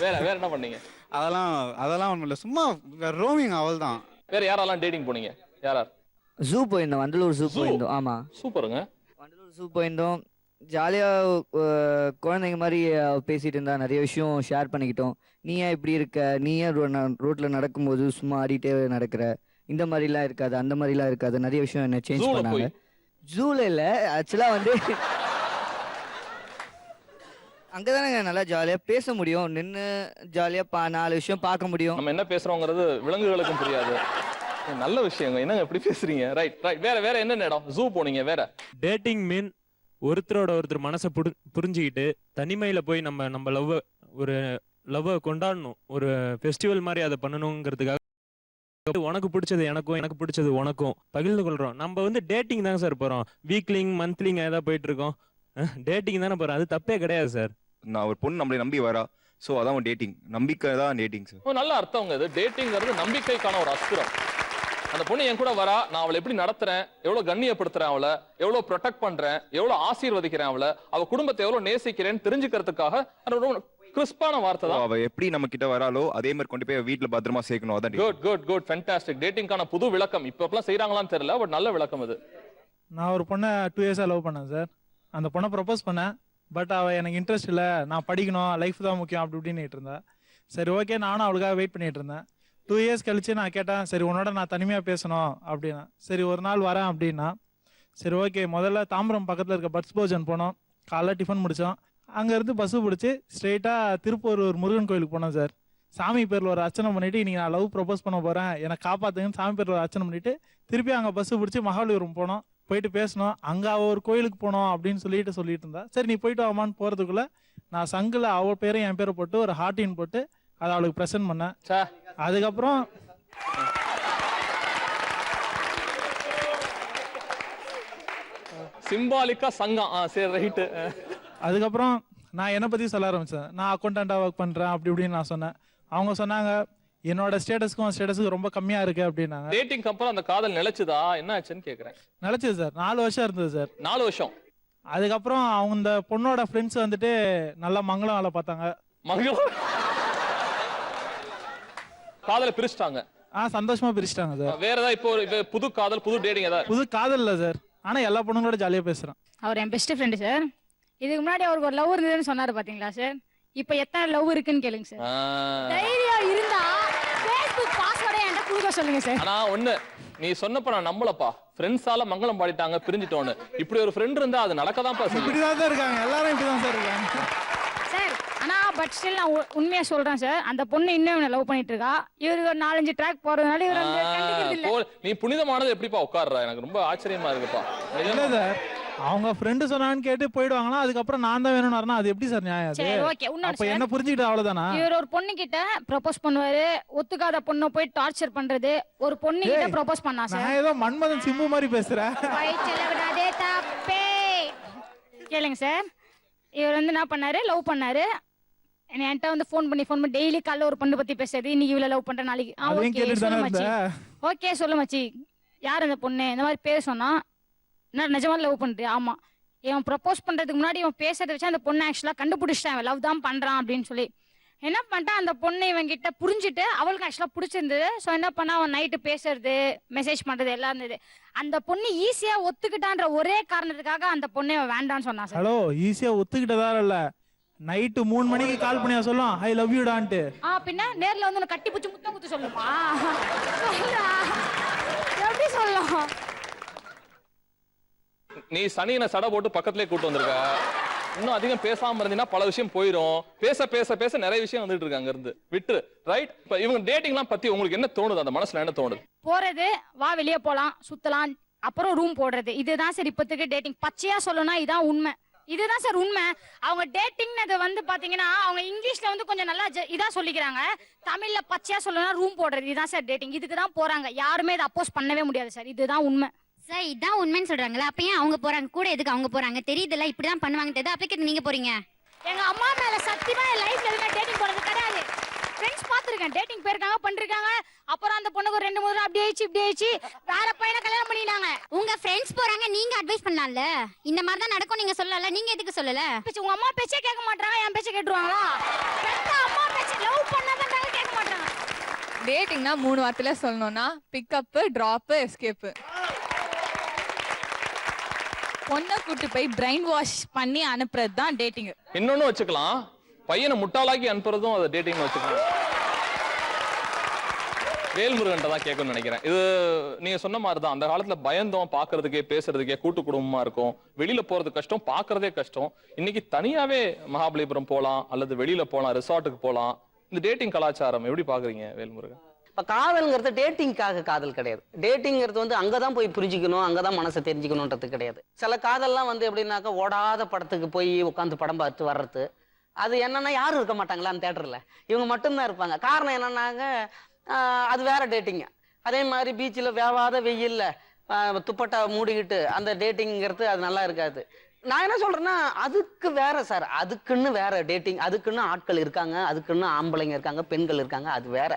வேற வேற என்ன பண்ணீங்க? அதெல்லாம் ஒண்ணும் இல்ல, சும்மா ரோமிங் அவள் தான். வேற யாரெல்லாம் டேட்டிங் போனீங்க? யார்? ஜூ போயிருந்தோம், வண்டலூர் ஜூ போயிருந்தோம். ஆமா, சூப்பருங்க. வண்டலூர் ஜூ போயிருந்தோம். ஜாலியாக குழந்தைங்க மாதிரி பேசிட்டு இருந்தா, நிறைய விஷயம் ஷேர் பண்ணிக்கிட்டோம். நீ ஏன் இப்படி இருக்க, நீ ஏன் ரோட்டில் நடக்கும்போது சும்மா ஆடிட்டே நடக்கிற, இந்த மாதிரிலாம் இருக்காது, அந்த மாதிரிலாம் இருக்காது, நிறைய விஷயம் என்ன சேஞ்ச் பண்ணாங்க. ஜூல இல்லை, ஆக்சுவலாக வந்து அங்கே தானே நல்லா ஜாலியாக பேச முடியும், நின்று ஜாலியாக 4 விஷயம் பார்க்க முடியும். நம்ம என்ன பேசுறோங்கிறது விலங்குகளுக்கும் புரியாது. நல்ல விஷயங்க, என்னங்க எப்படி பேசுறீங்க? Right right. வேற வேற என்ன இடம்? ஜூ போனீங்க. வேற டேட்டிங் மீன் ஒருத்தரோட ஒருத்தர் மனசை புரிஞ்சுக்கிட்டு தனிமையில போய் நம்ம லவ் கொண்டாடணும். ஒரு ஃபெஸ்டிவல் மாதிரி அதை பண்ணணுங்கிறதுக்காக உனக்கு பிடிச்சது எனக்கும், எனக்கு பிடிச்சது உனக்கும் பகிர்ந்து கொள்றோம். நம்ம வந்து டேட்டிங் தாங்க சார் போறோம். வீக்லிங் மந்த்லிங் ஏதாவது போயிட்டு இருக்கோம். டேட்டிங் தானே போறோம். அது தப்பே கிடையாது சார். நான் ஒரு பொண்ணு நம்மளை நம்பி வரா, சோ அதான் டேட்டிங். நம்பிக்கை தான் டேட்டிங் சார். நல்ல அர்த்தம். இது டேட்டிங்கிறது நம்பிக்கைக்கான ஒரு அஸ்திரம். அந்த பொண்ணு என் கூட வரா, நான் அவளை எப்படி நடத்துறேன், எவ்வளவு கண்ணியப்படுத்துறேன், அவளை எவ்வளவு ப்ரொடெக்ட் பண்றேன், எவ்வளவு ஆசீர்வதிக்கிறேன், அவ குடும்பத்தை எவ்வளவு நேசிக்கிறேன்னு தெரிஞ்சுக்கிறதுக்காக கிறிஸ்பான வார்த்தை தான். அவ எப்படி நம்ம கிட்ட வராலோ அதே மாதிரி கொண்டு போய் வீட்டுல பத்திரமா சேர்க்கணும். அதான் குட் குட் குட் ஃபேண்டாஸ்டிக். டேட்டிங்கான புது விளக்கம். இப்ப செய்யறாங்களான்னு தெரியல, பட் நல்ல விளக்கம் இது. நான் ஒரு பொண்ணை 2 இயர்ஸா லவ் பண்ணேன் சார். அந்த பொண்ணை ப்ரப்போஸ் பண்ணேன். பட் அவள் எனக்கு இன்ட்ரெஸ்ட் இல்லை, நான் படிக்கணும், லைஃப் தான் முக்கியம் அப்படி இப்படின்னு இருந்தா. சரி ஓகே, நானும் அவளுக்காக வெயிட் பண்ணிட்டு இருந்தேன். 2 இயர்ஸ் கழிச்சு நான் கேட்டேன், சரி உன்னோட நான் தனிமையாக பேசணும் அப்படின்னா. சரி ஒரு நாள் வரேன் அப்படின்னா. சரி ஓகே, முதல்ல தாம்பரம் பக்கத்தில் இருக்க பட்ஸ் போஜன் போனோம். காலைல டிஃபன் முடித்தோம். அங்கேருந்து பஸ்ஸு பிடிச்சி ஸ்ட்ரெயிட்டாக திருப்பூர் ஒரு முருகன் கோயிலுக்கு போனோம் சார். சாமி பேரில் ஒரு அர்ச்சனை பண்ணிவிட்டு, இன்றைக்கி நான் லவ் ப்ரப்போஸ் பண்ண போகிறேன், எனக்கு காப்பாற்றுங்கன்னு சாமி பேரில் ஒரு அர்ச்சனை பண்ணிவிட்டு திருப்பி அங்கே பஸ்ஸு பிடிச்சி மகாபலிபுரம் போனோம். போயிட்டு பேசணும். அங்கே அவள் ஒரு கோயிலுக்கு போனோம் அப்படின்னு சொல்லிட்டு இருந்தா. சரி நீ போயிட்டு வாமான்னு போகிறதுக்குள்ளே நான் சங்கில் அவள் பேரையும் என் பேரை போட்டு ஒரு ஹார்டின் போட்டு அதை அவளுக்கு ப்ரெசென்ட் பண்ணேன். அதுக்கப்புறம் சிம்பாலிக்கா சங்கம். சரி ரைட்டு. அதுக்கப்புறம் நான் என்னை பற்றி சொல்ல ஆரம்பித்தேன். நான் அக்கௌண்டண்ட்டாக ஒர்க் பண்ணுறேன் அப்படி இப்படின்னு நான் சொன்னேன். அவங்க சொன்னாங்க என்னோட ஸ்டேட்டஸ்க்கு ரொம்ப கம்மியா இருக்கு அப்படின்னாங்க. டேட்டிங் அப்புறம் அந்த காதல் நிலைச்சுதா? என்ன ஆச்சுன்னு கேக்குறேன். நிலைச்சது சார். 4 வருஷம் இருந்தது சார். 4 வருஷம். அதுக்கப்புறம் அவங்க இந்த பொண்ணோட ஃப்ரெண்ட்ஸ் வந்துட்டு நல்லா மங்களம் வேலை பார்த்தாங்க. மங்களம் காதலை பிரிச்சுட்டாங்க. சந்தோஷமா பிரிச்சுட்டாங்க சார். வேற ஏதாவது இப்போ புது காதல், புது டேட்டிங் ஏதாவது? புது காதல் இல்ல சார், ஆனா எல்லா பொண்ணுங்களோட ஜாலியா பேசுறேன். அவர் என் பெஸ்ட் ஃப்ரெண்டு சார். இதுக்கு முன்னாடி அவருக்கு ஒரு லவ் இருந்ததுன்னு சொன்னாரு பாத்தீங்களா சார். இப்ப எத்தனை லவ் இருக்குன்னு கேளுங்க சார். தைரியம் இருந்தா Facebook பாஸ்வேர்டை என்கிட்ட கொடுக்க சொல்லுங்க சார். ஆனா ஒண்ணு நீ சொன்னப்ப நான் நம்பலப்பா. ஃப்ரெண்ட்ஸால மங்களம் பாடிட்டாங்க, பிரிஞ்சிட்டோன்னு. இப்படி ஒரு ஃப்ரெண்ட் இருந்தா அது நடக்கதான் பாரு. இப்படிதான் இருக்காங்க எல்லாரும், இப்படிதான் சார் இருக்காங்க சார். ஆனா பட் ஸ்டில் நான் உண்மையா சொல்றேன் சார். அந்த பொண்ணு இன்னும் இவனை லவ் பண்ணிட்டு இருக்கா. இவருக்கு ஒரு 4-5 ட்ராக் போறதுனால இவர் வந்து கண்டுக்கிறது இல்ல. நீ புனிதமானது எப்படிப்பா உட்கார்றா? எனக்கு ரொம்ப ஆச்சரியமா இருக்குப்பா. இல்ல சார், அவங்க ஃப்ரெண்டு சொன்னான்னு கேட்டு போயிடுவாங்களா, அதுக்கப்புறம் நான் தான் வேணும்னு வரணும். அது எப்படி சார் நியாயம்? சரி ஓகே, அப்ப என்ன புரிஞ்சுக்கிட்டு அவ்வளவுதானா? இவர் ஒரு பொண்ணு கிட்ட ப்ரோபோஸ் பண்ணுவாரு, ஒத்துக்காத பொண்ணை போய் டார்ச்சர் பண்றது. ஒரு பொண்ணு கிட்ட ப்ரோபோஸ் பண்ணா சார். நான் ஏதோ மன்மதன் சிம்பு மாதிரி பேசுறேன். விடாதே தப்பே. கேளுங்க சார். இவர் வந்து என்ன பண்ணாரு, லவ் பண்ணாரு. என்கிட்ட வந்து ஃபோன் பண்ணி டெய்லி காலைல ஒரு பொண்ணு பத்தி பேசுறது. இன்னைக்கு இவ்வளவு லவ் பண்ற, நாளைக்கு ஓகே சொல்லு மச்சி. யார் அந்த பொண்ணு? இந்த மாதிரி பேர் சொன்னா நான் நிஜமா லவ் பண்றேன். ஆமா, இவன் ப்ரப்போஸ் பண்றதுக்கு முன்னாடி இவன் பேசுறத வச்சு அந்த பொண்ணு ஆக்சுவலா கண்டுபிடிச்சிட்டான் லவ் தான் பண்றான் அப்படின்னு சொல்லி. என்ன பண்ணிட்டான், அந்த பொண்ணு இவன் கிட்ட புரிஞ்சுட்டு அவளுக்கு ஆக்சுவலா பிடிச்சிருந்தது. ஸோ என்ன பண்ணா, அவன் நைட்டு பேசுறது, மெசேஜ் பண்றது எல்லாம் இருந்தது. அந்த பொண்ணு ஈஸியா ஒத்துக்கிட்டான்ற ஒரே காரணத்துக்காக அந்த பொண்ணை வேண்டான்னு சொன்னா சார். ஹலோ, ஈஸியா ஒத்துக்கிட்டதா இல்ல, நைட்டு 3 மணிக்கு கால் பண்ணியா சொல்லும் ஐ லவ் யூ டான்ட்டு. பின்ன நேர்ல வந்து கட்டி பிடிச்சி முத்தம் குத்து சொல்லுமா? எப்படி சொல்லும்? நீ சனியனை சடை போட்டு பக்கத்திலே கூட்டு வந்திருக்க. இன்னும் அதிகம் பேசாம இருந்தீங்கன்னா பல விஷயம் போயிடும். பேச பேச பேச நிறைய விஷயம் வந்துட்டு இருக்கு அங்க இருந்து. விட்டு ரைட். இப்ப இவங்க டேட்டிங்லாம் பத்தி உங்களுக்கு என்ன தோணுது? அந்த மனசுல என்ன தோணுது? போறது, வா வெளியே போலாம், சுத்தலாம், அப்புறம் ரூம் போடுறது, இதுதான் சார் இப்போதைக்கு டேட்டிங். பச்சையா சொல்லணும்னா இதான் உண்மை. இதுதான் சார் உண்மை. அவங்க டேட்டிங்னது வந்து பாத்தீங்கன்னா அவங்க இங்கிலீஷ்ல வந்து கொஞ்சம் நல்லா இதா சொல்லிக்கிறாங்க. தமிழ்ல பச்சையா சொல்லணும்னா ரூம் போடுறது, இதுதான் சார் டேட்டிங். இதுக்கு தான் போறாங்க. யாருமே இதை அப்போஸ் பண்ணவே முடியாது சார். இதுதான் உண்மை சார். இதான் உண்மைன்னு சொல்றாங்களா? அப்ப ஏன் அவங்க போறாங்க கூட? எதுக்கு அவங்க போறாங்க? தெரியுதுல்ல இப்படிதான் பண்ணுவாங்க. அப்படி நீங்க போறீங்க? எங்க அம்மா மேல சத்தியமா லைஃப்ல எதுவுமே டேட்டிங் போறது கிடையாது. ஃப்ரெண்ட்ஸ் பாத்துருக்கேன், டேட்டிங் போயிருக்காங்க, பண்ணிருக்காங்க. அப்புறம் அந்த பொண்ணுக்கு 2-3 தடவை அப்படி ஆயிடுச்சு இப்படி ஆயிடுச்சு, வேற பையனை கல்யாணம் பண்ணிட்டாங்க. உங்க ஃப்ரெண்ட்ஸ் போறாங்க, நீங்க அட்வைஸ் பண்ணலாம்ல? இந்த மாதிரி தான் நடக்கும் நீங்க சொல்லல, நீங்க எதுக்கு சொல்லல? உங்க அம்மா பேச்சே கேட்க மாட்டாங்க, என் பேச்சை கேட்டுருவாங்களா? அம்மா பேச்சை லவ் பண்ணாதான் கேட்க மாட்டாங்க. டேட்டிங்னா 3 வார்த்தையில சொல்லணும்னா பிக்கப், டிராப், எஸ்கேப். பொண்ணை கூட்டு போய் பிரைன் வாஷ் பண்ணி அனுப்புறது தான் டேட்டிங். இன்னொன்னு வச்சுக்கலாம், பையனை முட்டாளாக்கி அனுப்புறதும் அதை டேட்டிங் வச்சுக்கலாம். வேல்முருகன் தான் கேட்கணும்னு நினைக்கிறேன். இது நீங்க சொன்ன மாதிரி தான். அந்த காலத்துல பயந்தோம், பாக்குறதுக்கே பேசுறதுக்கே, கூட்டு குடும்பமா இருக்கும், வெளியில போறது கஷ்டம், பாக்குறதே கஷ்டம். இன்னைக்கு தனியாவே மகாபலிபுரம் போலாம், அல்லது வெளியில போலாம், ரிசார்ட்டுக்கு போலாம். இந்த டேட்டிங் கலாச்சாரம் எப்படி பாக்குறீங்க வேல்முருகன்? இப்போ காதல்ங்கிறது டேட்டிங்காக காதல் கிடையாது. டேட்டிங்கிறது வந்து அங்கே தான் போய் புரிஞ்சுக்கணும், அங்கே தான் மனசை தெரிஞ்சுக்கணுன்றது கிடையாது. சில காதல்லாம் வந்து எப்படின்னாக்கா ஓடாத படத்துக்கு போய் உட்காந்து படம் பார்த்து வர்றது. அது என்னன்னா யாரும் இருக்க மாட்டாங்களா அந்த தேட்டரில், இவங்க மட்டும்தான் இருப்பாங்க. காரணம் என்னன்னாங்க அது வேற டேட்டிங்க. அதே மாதிரி பீச்சில் வேவாத வெயில்ல துப்பட்டா மூடிக்கிட்டு அந்த டேட்டிங்கிறது அது நல்லா இருக்காது. நான் என்ன சொல்றேன்னா அதுக்கு வேற சார், அதுக்குன்னு வேற டேட்டிங், அதுக்குன்னு ஆட்கள் இருக்காங்க, அதுக்குன்னு ஆம்பளைங்க இருக்காங்க, பெண்கள் இருக்காங்க, அது வேற.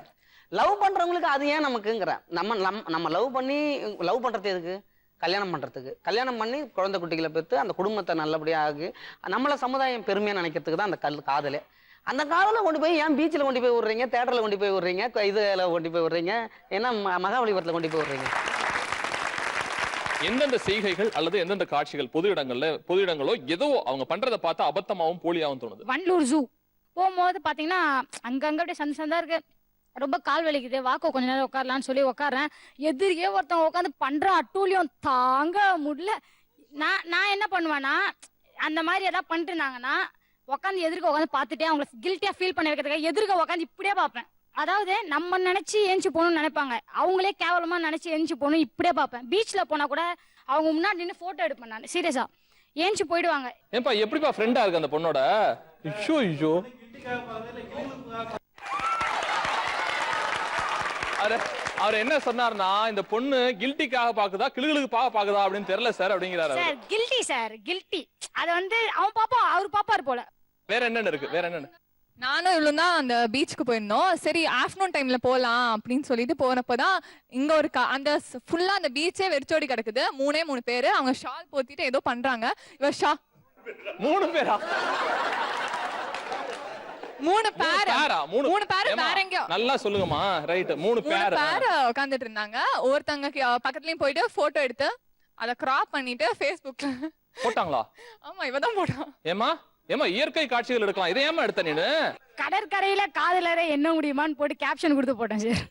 லவ் பண்றவங்களுக்கு அது ஏன் நமக்குங்கிறேன். நம்ம லவ் பண்றது எதுக்கு? கல்யாணம் பண்றதுக்கு. கல்யாணம் பண்ணி குழந்தை குட்டிகளை பெற்று அந்த குடும்பத்தை நல்லபடியாக நம்மள சமுதாயம் பெருமையா நினைக்கிறதுக்கு தான் அந்த காதலே. அந்த காதலை கொண்டு போய் ஏன் பீச்சில் கொண்டு போய் விடுறீங்க, தேட்டரில் கொண்டு போய் விடுறீங்க, இதில் கொண்டு போய் விடுறீங்க, ஏன்னா மகாபலிபுரத்தில் கொண்டு போய் விடுறீங்க? எந்தெந்த செய்கைகள் அல்லது எந்தெந்த காட்சிகள் பொது இடங்களோ ஏதோ அவங்க பண்றதை பார்த்தா அபத்தமாவும் போலியாவும் தோணுது? வண்டலூர் ஜூ போகும்போது பாத்தீங்கன்னா அங்கங்க அப்படியே சந்தா இருக்கு, ரொம்ப கால் வலிக்குது, வாக்கோ கொஞ்ச நேரம் உட்காரலான்னு சொல்லி உட்காறேன். எதிரியே ஒருத்தவங்க உட்காந்து பண்ற அட்டூழியம் தாங்க முடியல. நான் என்ன பண்ணுவேன்னா, அந்த மாதிரி ஏதாவது பண்ணிட்டு இருந்தாங்கன்னா உட்காந்து எதிர்க்க உட்காந்து பார்த்துட்டே அவங்களை கில்ட்டியா ஃபீல் பண்ண வைக்கிறதுக்காக எதிர்க்க உட்காந்து இப்படியே பார்ப்பேன். அதாவது நம்ம நினைச்சு ஏஞ்சி போகணும்னு நினைப்பாங்க, அவங்களே கேவலமா நினைச்சு ஏஞ்சி போகணும் இப்படியே பார்ப்பேன். பீச்ல போனா கூட அவங்க முன்னாடி நின்று போட்டோ எடுப்பேன் நான். சீரியஸா ஏஞ்சி போயிடுவாங்க. ஏன்பா எப்படிப்பா ஃப்ரெண்டா இருக்கு அந்த பொண்ணோட? ஐயோ அவர் என்ன சொன்னார்னா, இந்த பொண்ணு கில்ட்டிக்காக பாக்குதா கிளுகளுக்கு பாக்குதா அப்படின்னு தெரியல சார் அப்படிங்கிறாரு. Sir guilty sir guilty. அது வந்து அவன் பாப்பா அவர் பாப்பாரு போல. வேற என்னன்னு இருக்கு? வேற என்னன்னு? நானும் இவ்வளவு தான் அந்த பீச்சுக்கு போயிருந்தோம். சரி ஆஃப்டர்நூன் டைம்ல போலாம் அப்படின்னு சொல்லிட்டு போனப்பதான் இங்க ஒரு அந்த ஃபுல்லா அந்த பீச்சே வெறிச்சோடி கிடக்குது. 3 பேரு அவங்க ஷால் போத்திட்டு ஏதோ பண்றாங்க. இவர் 3 பேரா? 3 பேரு வேற எங்கயோ. நல்லா சொல்லுங்கம்மா. ரைட், 3 பேரு உட்காந்துட்டு இருந்தாங்க. ஒருத்தங்க பக்கத்துலயும் போயிட்டு போட்டோ எடுத்து அத கிராப் பண்ணிட்டு Facebookல போட்டாங்களா? ஆமா, இவதான் போட்டான். ஏமா இயற்கை காட்சிகள் எடுக்கலாம், இதை ஏமா எடுத்த நீனு? கடற்கரையில காதலரை என்ன முடியுமான்னு போட்டு கேப்ஷன் கொடுத்து போட்டேன் சார்.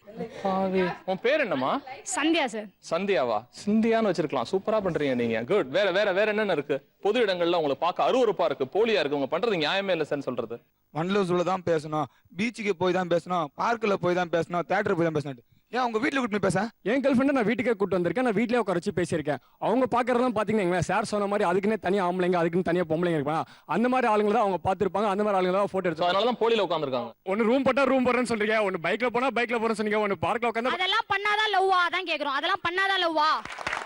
உன் பேர் என்னம்மா? சந்தியா சார். சந்தியாவா? சிந்தியான்னு வச்சிருக்கலாம். சூப்பரா பண்றீங்க நீங்க. குட். வேற என்னென்ன இருக்கு? பொது இடங்கள்ல உங்களுக்கு பார்க்க அருவருப்பா இருக்கு, போலியா இருக்கு, உங்க பண்றது நியாயமே இல்ல சார் சொல்றது? வண்டலூர்ல தான் பேசணும், பீச்சுக்கு போய் தான் பேசணும், பார்க்ல போய் தான் பேசணும், தியேட்டர் போய் தான் பேசணும். ஏன் உங்க வீட்டுல கூட்டு பேச? என் கேர்ள் ஃப்ரெண்ட் நான் வீட்டுக்கே கூட்டு வந்திருக்கேன். நான் வீட்லயே உட்கார வச்சு பேசியிருக்கேன். அவங்க பாக்குறதெல்லாம் பாத்தீங்கன்னா சார் சொன்ன மாதிரி அதுக்குன்னே தனியா ஆம்பளைங்க, அதுக்குன்னு தனியா பொம்பளைங்க இருப்பாங்க. அந்த மாதிரி ஆளுங்க தான் அவங்க பாத்துருப்பாங்க, அந்த மாதிரி ஆளுங்க தான் போட்டோ எடுத்து. அதனாலதான் போலியில உட்காந்துருக்காங்க. ஒன்னு ரூம் போட்டா ரூம் போறேன்னு சொல்றீங்க, ஒன்னு பைக்ல போனா பைக்ல போறேன்னு சொன்னீங்க, ஒன்னு பார்க்ல உட்காந்து. அதெல்லாம் பண்ணாதான் லவ்வா தான் கேக்குறோம். அதெல்லாம் பண்ணாதான் லவ்வா?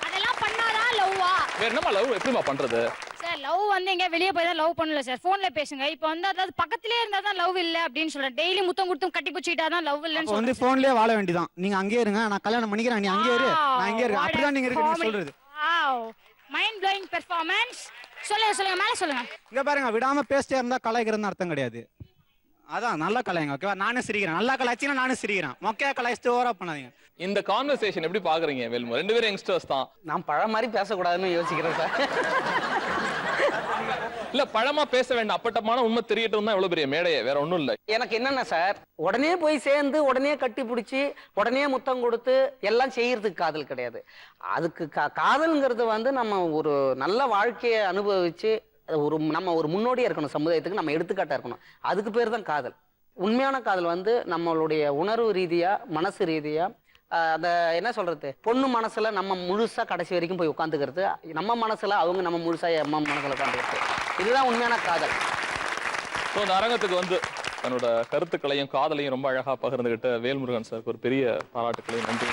அதெல்லாம் பண்ணாதான் லவ்வா? வேற என்னமா லவ் எப்படிமா பண்றது? சார் லவ் வந்து எங்க வெளியே போய் தான் லவ் பண்ணல சார், போன்ல பேசுங்க. இப்போ வந்து அதாவது பக்கத்திலே இருந்தா தான் லவ் இல்ல அப்படின்னு சொல்றேன். டெய்லி முத்தம் கொடுத்தும் கட்டி பிடிச்சிட்டா தான் லவ் இல்லன்னு வந்து போன்லயே வாழ வேண்டியதான். நீங்க அங்கே இருங்க, நான் கல்யாணம் பண்ணிக்கிறேன், நீ அங்கே இரு, நான் இங்கே இருக்கேன், அப்படிதான் நீங்க இருக்கு சொல்றது. Mind blowing performance. சொல்லுங்க மேல சொல்லுங்க. இங்க பாருங்க, விடாம பேசிட்டே இருந்தா கலாய்க்கிறதுன்னு அர்த்தம் கிடையாது. அதான் நல்லா கலாய்ங்க, ஓகேவா? நானே சிரிக்கிறேன், நல்லா கலாய்ச்சினா நானே சிரிக்கிறேன். மொக்கையா கலாய்ச்சிட்டு ஓவரா பண்ணாதீங்க. இந்த கான்வர்சேஷன் எப்படி பாக்குறீங்க வேல்மு? 2 பேரும் யங்ஸ்டர்ஸ் தான். நான் பழ மாதிரி பேசக்கூடாதுன்னு யோசிக்கிறேன் சார். இல்ல பழமா பேச வேண்டாம், அப்பட்டமான உண்மை தெரியட்டும் தான் இவ்வளவு பெரிய மேடையே, வேற ஒண்ணும் இல்ல. எனக்கு என்னன்னா சார், உடனே போய் சேர்ந்து உடனே கட்டி பிடிச்சி உடனே முத்தம் கொடுத்து எல்லாம் செய்யறதுக்கு காதல் கிடையாது. அதுக்கு காதல்ங்கிறது வந்து நம்ம ஒரு நல்ல வாழ்க்கையை அனுபவிச்சு நம்ம ஒரு முன்னோடியாக இருக்கணும், சமுதாயத்துக்கு நம்ம எடுத்துக்காட்டாக இருக்கணும். அதுக்கு பேர் தான் காதல். உண்மையான காதல் வந்து நம்மளுடைய உணர்வு ரீதியாக, மனசு ரீதியாக, அந்த என்ன சொல்கிறது, பொண்ணு மனசில் நம்ம முழுசாக கடைசி வரைக்கும் போய் உட்காந்துக்கிறது, நம்ம மனசில் அவங்க நம்ம முழுசாக அம்மா மனசில் உட்காந்துக்கிறது, இதுதான் உண்மையான காதல். ஸோ இந்த அரங்கத்துக்கு வந்து தன்னோட கருத்துக்களையும் காதலையும் ரொம்ப அழகாக பகிர்ந்துகிட்ட வேல்முருகன் சாருக்கு ஒரு பெரிய பாராட்டுக்களையும் நன்றி.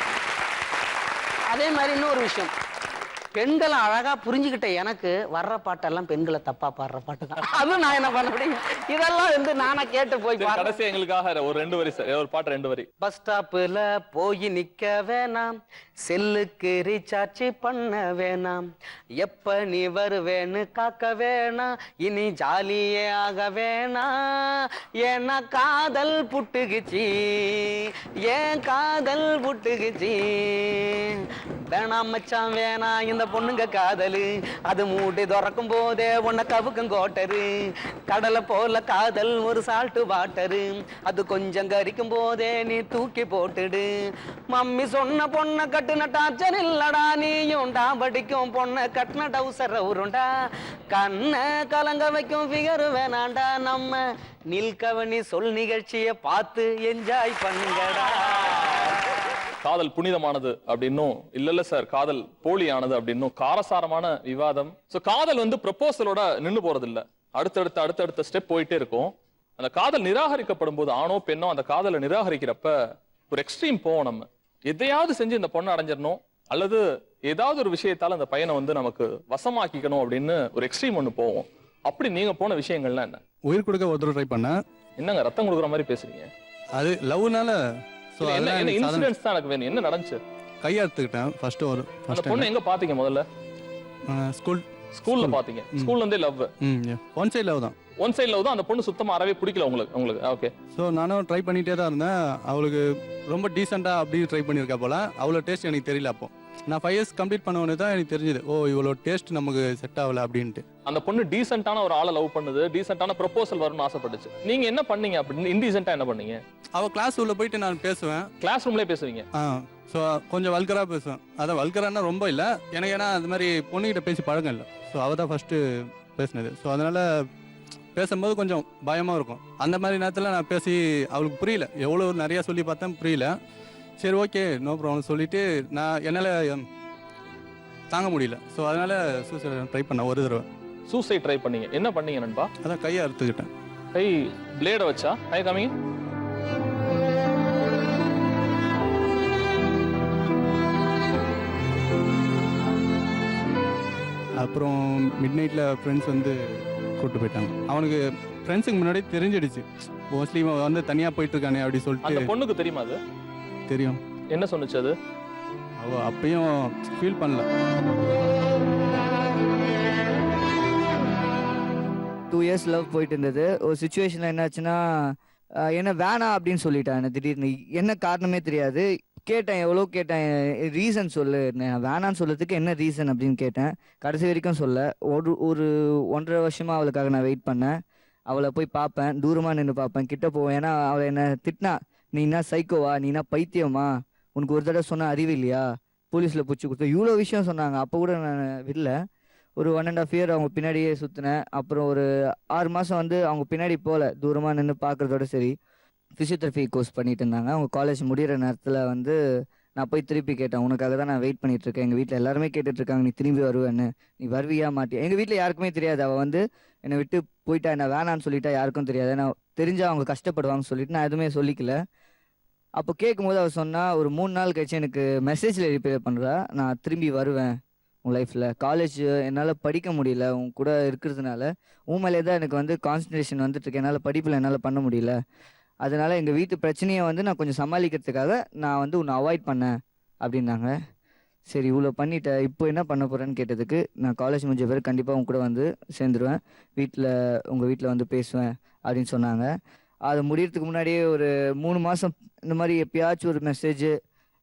அதே மாதிரி இன்னொரு விஷயம், பெண்களை அழகா புரிஞ்சுக்கிட்ட எனக்கு வர்ற பாட்டெல்லாம் பெண்களை தப்பா பாடுற பாட்டு தான். அதுவும் நான் என்ன பண்ண முடியும், இதெல்லாம் வந்து நானா கேட்டு போய் கடைசி எங்களுக்காக ஒரு 2 வரி ஒரு பாட்டு 2 வரி. பஸ் ஸ்டாப்ல போய் நிக்க வேணாம், செல்லுக்கு ரீசார்ஜ் பண்ண வேணாம், எப்ப நீ வருவேன்னு காக்க வேணாம், இனி ஜாலியே ஆக வேணாம், ஏன்னா காதல் புட்டுக்குச்சி, ஏன் காதல் புட்டுக்குச்சி, வேணாம் மச்சான் வேணாம் இந்த பொண்ணுங்க காதலு, அது மூடி திறக்கும் போதே உன்னை கவுக்கும் கோட்டரு, கடலை போல காதல் ஒரு சால்ட்டு வாட்டரு, அது கொஞ்சம் கரிக்கும் போதே நீ தூக்கி போட்டுடு, மம்மி சொன்ன பொண்ணை கட்டுன டார்ச்சர் இல்லடா, நீயும் படிக்கும் பொண்ணை கட்டின டவுசர் உருண்டா, கண்ணை கலங்க வைக்கும் ஃபிகர் வேணாண்டா, நம்ம நீல்கவனி சொல் நிகழ்ச்சியை பார்த்து என்ஜாய் பண்ணுங்கடா. காதல் புனிதமானது அப்படின்னும் இல்ல சார் காதல் போலியானது அப்படின்னும் காரசாரமான விவாதம். சோ காதல் வந்து ப்ரப்போசலோட நின்னு போறது இல்ல, அடுத்தடுத்த ஸ்டெப் போயிட்டே இருக்கும். அந்த காதல் நிராகரிக்கப்படும் போது ஆணோ பெண்ணோ அந்த காதலை நிராகரிக்கிறப்ப ஒரு எக்ஸ்ட்ரீம் போவோம். நம்ம எதையாவது செஞ்சு இந்த பொண்ணை அடைஞ்சிடணும், அல்லது ஏதாவது ஒரு விஷயத்தால அந்த பையனை வந்து நமக்கு வசமாக்கிக்கணும் அப்படின்னு ஒரு எக்ஸ்ட்ரீம் ஒண்ணு போவோம். அப்படி நீங்க போன விஷயங்கள்லாம் என்ன? உயிர் கொடுக்க ஒருத்தர் ட்ரை பண்ண. என்னங்க ரத்தம் கொடுக்குற மாதிரி பேசுறீங்க? அது லவ்னால. என்ன இன்சிடென்ட்ஸ் தான் எனக்கு வேணும், என்ன நடந்துச்சு? கையெடுத்துக்கிட்டேன் ஃபர்ஸ்ட். அந்த பொண்ணு எங்க பாத்தீங்க முதல்ல? ஸ்கூல்ல பாத்தீங்க. ஸ்கூல்ல இருந்தே லவ்? ஒன் சைடு லவ் தான். ஒன் சைடு லவ் தான். அந்த பொண்ணு சுத்தமா அறவே பிடிக்கல உங்களுக்கு? ஓகே. ஸோ நானும் ட்ரை பண்ணிட்டே தான் இருந்தேன். அவளுக்கு ரொம்ப டீசெண்டா அப்படி ட்ரை பண்ணியிருக்கா போல. அவ்வளோ டேஸ்ட் எனக்கு தெரியல. அப்போ நான் 5 இயர்ஸ் கம்ப்ளீட் பண்ண உடனே தான் எனக்கு தெரிஞ்சது, ஓ இவ்வளோ டேஸ்ட் நமக்கு செட் ஆகல அப்படின்ட்டு. அந்த பொண்ணு டீசென்ட்டான ஒரு ஆளை லவ் பண்ணுது, டீசென்ட்டான ப்ரொபோசல் வரும்னு ஆசைப்பட்டுச்சு. நீங்க என்ன பண்ணீங்க? அப்படி இன்டீசென்ட்டா என்ன பண்ணீங்க? அவ கிளாஸ் உள்ள போயிட்டு நான் பேசுவேன். கிளாஸ் ரூம்லயே பேசுவீங்க? ஸோ கொஞ்சம் வல்கரா பேசுவேன். அதான் வல்கரானா ரொம்ப இல்லை எனக்கு, ஏன்னா அது மாதிரி பொண்ணுகிட்ட பேசி பழக்கம் இல்லை. ஸோ அவள் தான் ஃபர்ஸ்ட் பேசினது. ஸோ அதனால பேசும்போது கொஞ்சம் பயமாக இருக்கும். அந்த மாதிரி நேரத்தில் நான் பேசி அவளுக்கு புரியல, எவ்வளோ நிறையா சொல்லி பார்த்தேன் புரியல. சரி ஓகே நோ ப்ராப்ளம் சொல்லிட்டு நான் என்னால் தாங்க முடியல. ஸோ அதனால சூசைட் ட்ரை பண்ணேன் ஒரு தடவை. சூசைட் ட்ரை பண்ணீங்க? என்ன பண்ணீங்க நண்பா? அதான் கையை அறுத்துக்கிட்டேன். கை பிளேட வச்சா? கை காமிங்க. அப்புறம் மிட் நைட்டில் ஃப்ரெண்ட்ஸ் வந்து கூப்பிட்டு போயிட்டாங்க. அவனுக்கு ஃப்ரெண்ட்ஸுக்கு முன்னாடி தெரிஞ்சிடுச்சு, மோஸ்ட்லி இவன் வந்து தனியாக போயிட்டு இருக்கானே அப்படி சொல்லிட்டு. அந்த பொண்ணுக்கு தெரியுமா? அது தெரியும். என்ன சொன்னுச்சு அது? அவ அப்பயும் ஃபீல் பண்ணல. 2 இயர்ஸ் லவ் போயிட்டு இருந்தது. ஒரு சுச்சுவேஷனில் என்னாச்சுன்னா, என்ன வேணாம் அப்படின்னு சொல்லிட்டான். எனக்கு திடீர்னு என்ன காரணமே தெரியாது. கேட்டேன், எவ்வளோ கேட்டேன், ரீசன் சொல்லு, நான் வேணான்னு சொல்றதுக்கு என்ன ரீசன் அப்படின்னு கேட்டேன். கடைசி வரைக்கும் சொல்ல. ஒரு 1.5 வருஷமா அவளுக்காக நான் வெயிட் பண்ணேன். அவளை போய் பார்ப்பேன், தூரமாக நின்று பார்ப்பேன், கிட்ட போவேன். ஏன்னா அவளை என்ன திட்டினா, நீ என்ன சைக்கோவா, நீ என்ன பைத்தியமா, உனக்கு ஒரு தடவை சொன்ன அறிவு இல்லையா, போலீஸில் பிடிச்சி கொடுத்தா, இவ்வளோ விஷயம் சொன்னாங்க. அப்போ கூட நான் விடல. ஒரு 1.5 இயர் அவங்க பின்னாடியே சுற்றினேன். அப்புறம் ஒரு 6 மாதம் வந்து அவங்க பின்னாடி போகல, தூரமாக நின்று பார்க்குறதோட சரி. ஃபிசியோதெரபி கோர்ஸ் பண்ணிட்டு இருந்தாங்க. அவங்க காலேஜ் முடிகிற நேரத்தில் வந்து நான் போய் திருப்பி கேட்டேன், உனக்காக தான் நான் வெயிட் பண்ணிட்டு இருக்கேன், எங்கள் வீட்டில் எல்லாருமே கேட்டுட்ருக்காங்க நீ திரும்பி வருவேன்னு, நீ வருவியா மாட்டியா? எங்கள் வீட்டில் யாருக்குமே தெரியாது அவள் வந்து என்னை விட்டு போயிட்டா, என்ன வேணான்னு சொல்லிட்டா யாருக்கும் தெரியாது. நான் தெரிஞ்சால் அவங்க கஷ்டப்படுவாங்கன்னு சொல்லிட்டு நான் எதுவுமே சொல்லிக்கல. அப்போ கேட்கும்போது அவள் சொன்னா, ஒரு 3 நாள் கழிச்சு எனக்கு மெசேஜில் ரிப்ளை பண்ணுறா, நான் திரும்பி வருவேன் உன் லைஃப்பில், காலேஜ் என்னால் படிக்க முடியல உன் கூட இருக்கிறதுனால, உன் மேலே தான் எனக்கு வந்து கான்சன்ட்ரேஷன் வந்துட்டுருக்கு, என்னால் படிப்பில் என்னால் பண்ண முடியல, அதனால் எங்கள் வீட்டு பிரச்சனையை வந்து நான் கொஞ்சம் சமாளிக்கிறதுக்காக நான் வந்து உன்னை அவாய்ட் பண்ணேன் அப்படின்னாங்க. சரி இவ்வளோ பண்ணிட்டேன், இப்போ என்ன பண்ண போகிறேன்னு கேட்டதுக்கு, நான் காலேஜ் முடிஞ்ச பிறகு கண்டிப்பாக உங்க கூட வந்து சேர்ந்துருவேன், உங்கள் வீட்டில் வந்து பேசுவேன் அப்படின்னு சொன்னாங்க. அது முடியறதுக்கு முன்னாடியே ஒரு 3 மாதம் இந்த மாதிரி எப்பயாச்சும் ஒரு மெசேஜ்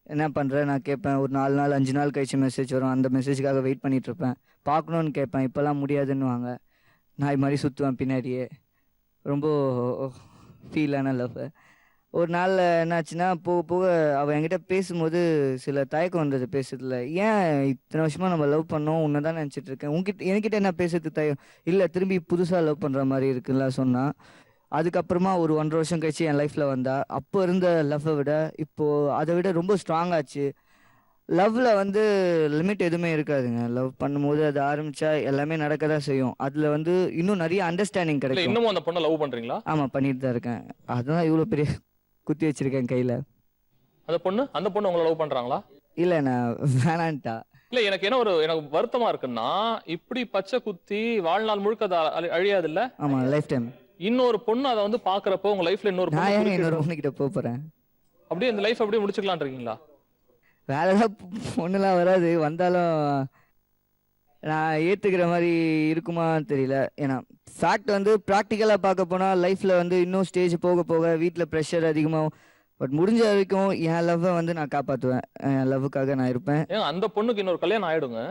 என்ன பண்ணுறேன் நான் கேட்பேன். ஒரு 4 நாள் 5 நாள் கழிச்சு மெசேஜ் வரும், அந்த மெசேஜுக்காக வெயிட் பண்ணிகிட்ருப்பேன். பார்க்கணுன்னு கேட்பேன், இப்போல்லாம் முடியாதுன்னுவாங்க. நான் இது மாதிரி சுற்றுவேன் பின்னாடியே. ரொம்ப ஃபீலான லவ். ஒரு நாள் என்னாச்சுன்னா போக போக அவள் என்கிட்ட பேசும்போது சில தயக்கம் வந்தது பேசுறதுல. ஏன் இத்தனை வருஷமா நம்ம லவ் பண்ணோம், உன்னை தான் நினச்சிட்டு இருக்கேன், உன்கிட்ட என்கிட்ட என்ன பேசுறதுக்கு தயம் இல்லை, திரும்பி புதுசாக லவ் பண்ணுற மாதிரி இருக்குல்ல சொன்னா. அதுக்கப்புறமா ஒரு 1.5 வருஷம் கழிச்சு என் லைஃப்பில் வந்தா. அப்போ இருந்த லவ்வை விட இப்போது அதை விட ரொம்ப ஸ்ட்ராங்காச்சு. லவ்வில் வந்து லிமிட் எதுவுமே இருக்காதுங்க. லவ் பண்ணும்போது அது ஆரம்பிச்சா எல்லாமே நடக்க தான் செய்யும். அதில் வந்து இன்னும் நிறைய அண்டர்ஸ்டாண்டிங் இல்ல கிடைக்கும். இன்னமும் அந்த பொண்ணை லவ் பண்றீங்களா? ஆமாம், பண்ணிட்டு தான் இருக்கேன். அதுதான் இவ்வளோ பெரிய குத்தி வச்சிருக்கேன் கையில். அந்த பொண்ணு உங்களை லவ் பண்றாங்களா? இல்லை, நான் வேணான்ட்டா. இல்ல எனக்கு என்ன ஒரு எனக்கு வருத்தமா இருக்குன்னா, இப்படி பச்சை குத்தி வாழ்நாள் முழுக்க அது அழியாது இல்ல. ஆமாம், லைஃப் டைம். இன்னொரு பொண்ணு அதை வந்து பாக்குறப்போ உங்க லைஃப்ல இன்னொரு நான் பொண்ணு ஏங்க இன்னொரு குறுக்கிடும். பொண்ணுக்கிட்ட போக போகிறேன்? அப்படியே இந்த லைஃப் அப்படியே முடிச்சுக்கலாம் இருக்கீங்களா? வேற ஏதாவது பொண்ணுலாம் வராது, வந்தாலும் நான் ஏற்றுக்கிற மாதிரி இருக்குமான்னு தெரியல. ஏன்னா ஃபேக்ட் வந்து ப்ராக்டிக்கலாக பார்க்க போனால் லைஃப்பில் வந்து இன்னும் ஸ்டேஜ் போக போக வீட்டில் ப்ரெஷர் அதிகமாகும். பட் முடிஞ்ச வரைக்கும் என் லவ்வை வந்து நான் காப்பாற்றுவேன். என் லவ்வுக்காக நான் இருப்பேன். ஏங்க அந்த பொண்ணுக்கு இன்னொரு கல்யாணம் ஆயிடுங்க.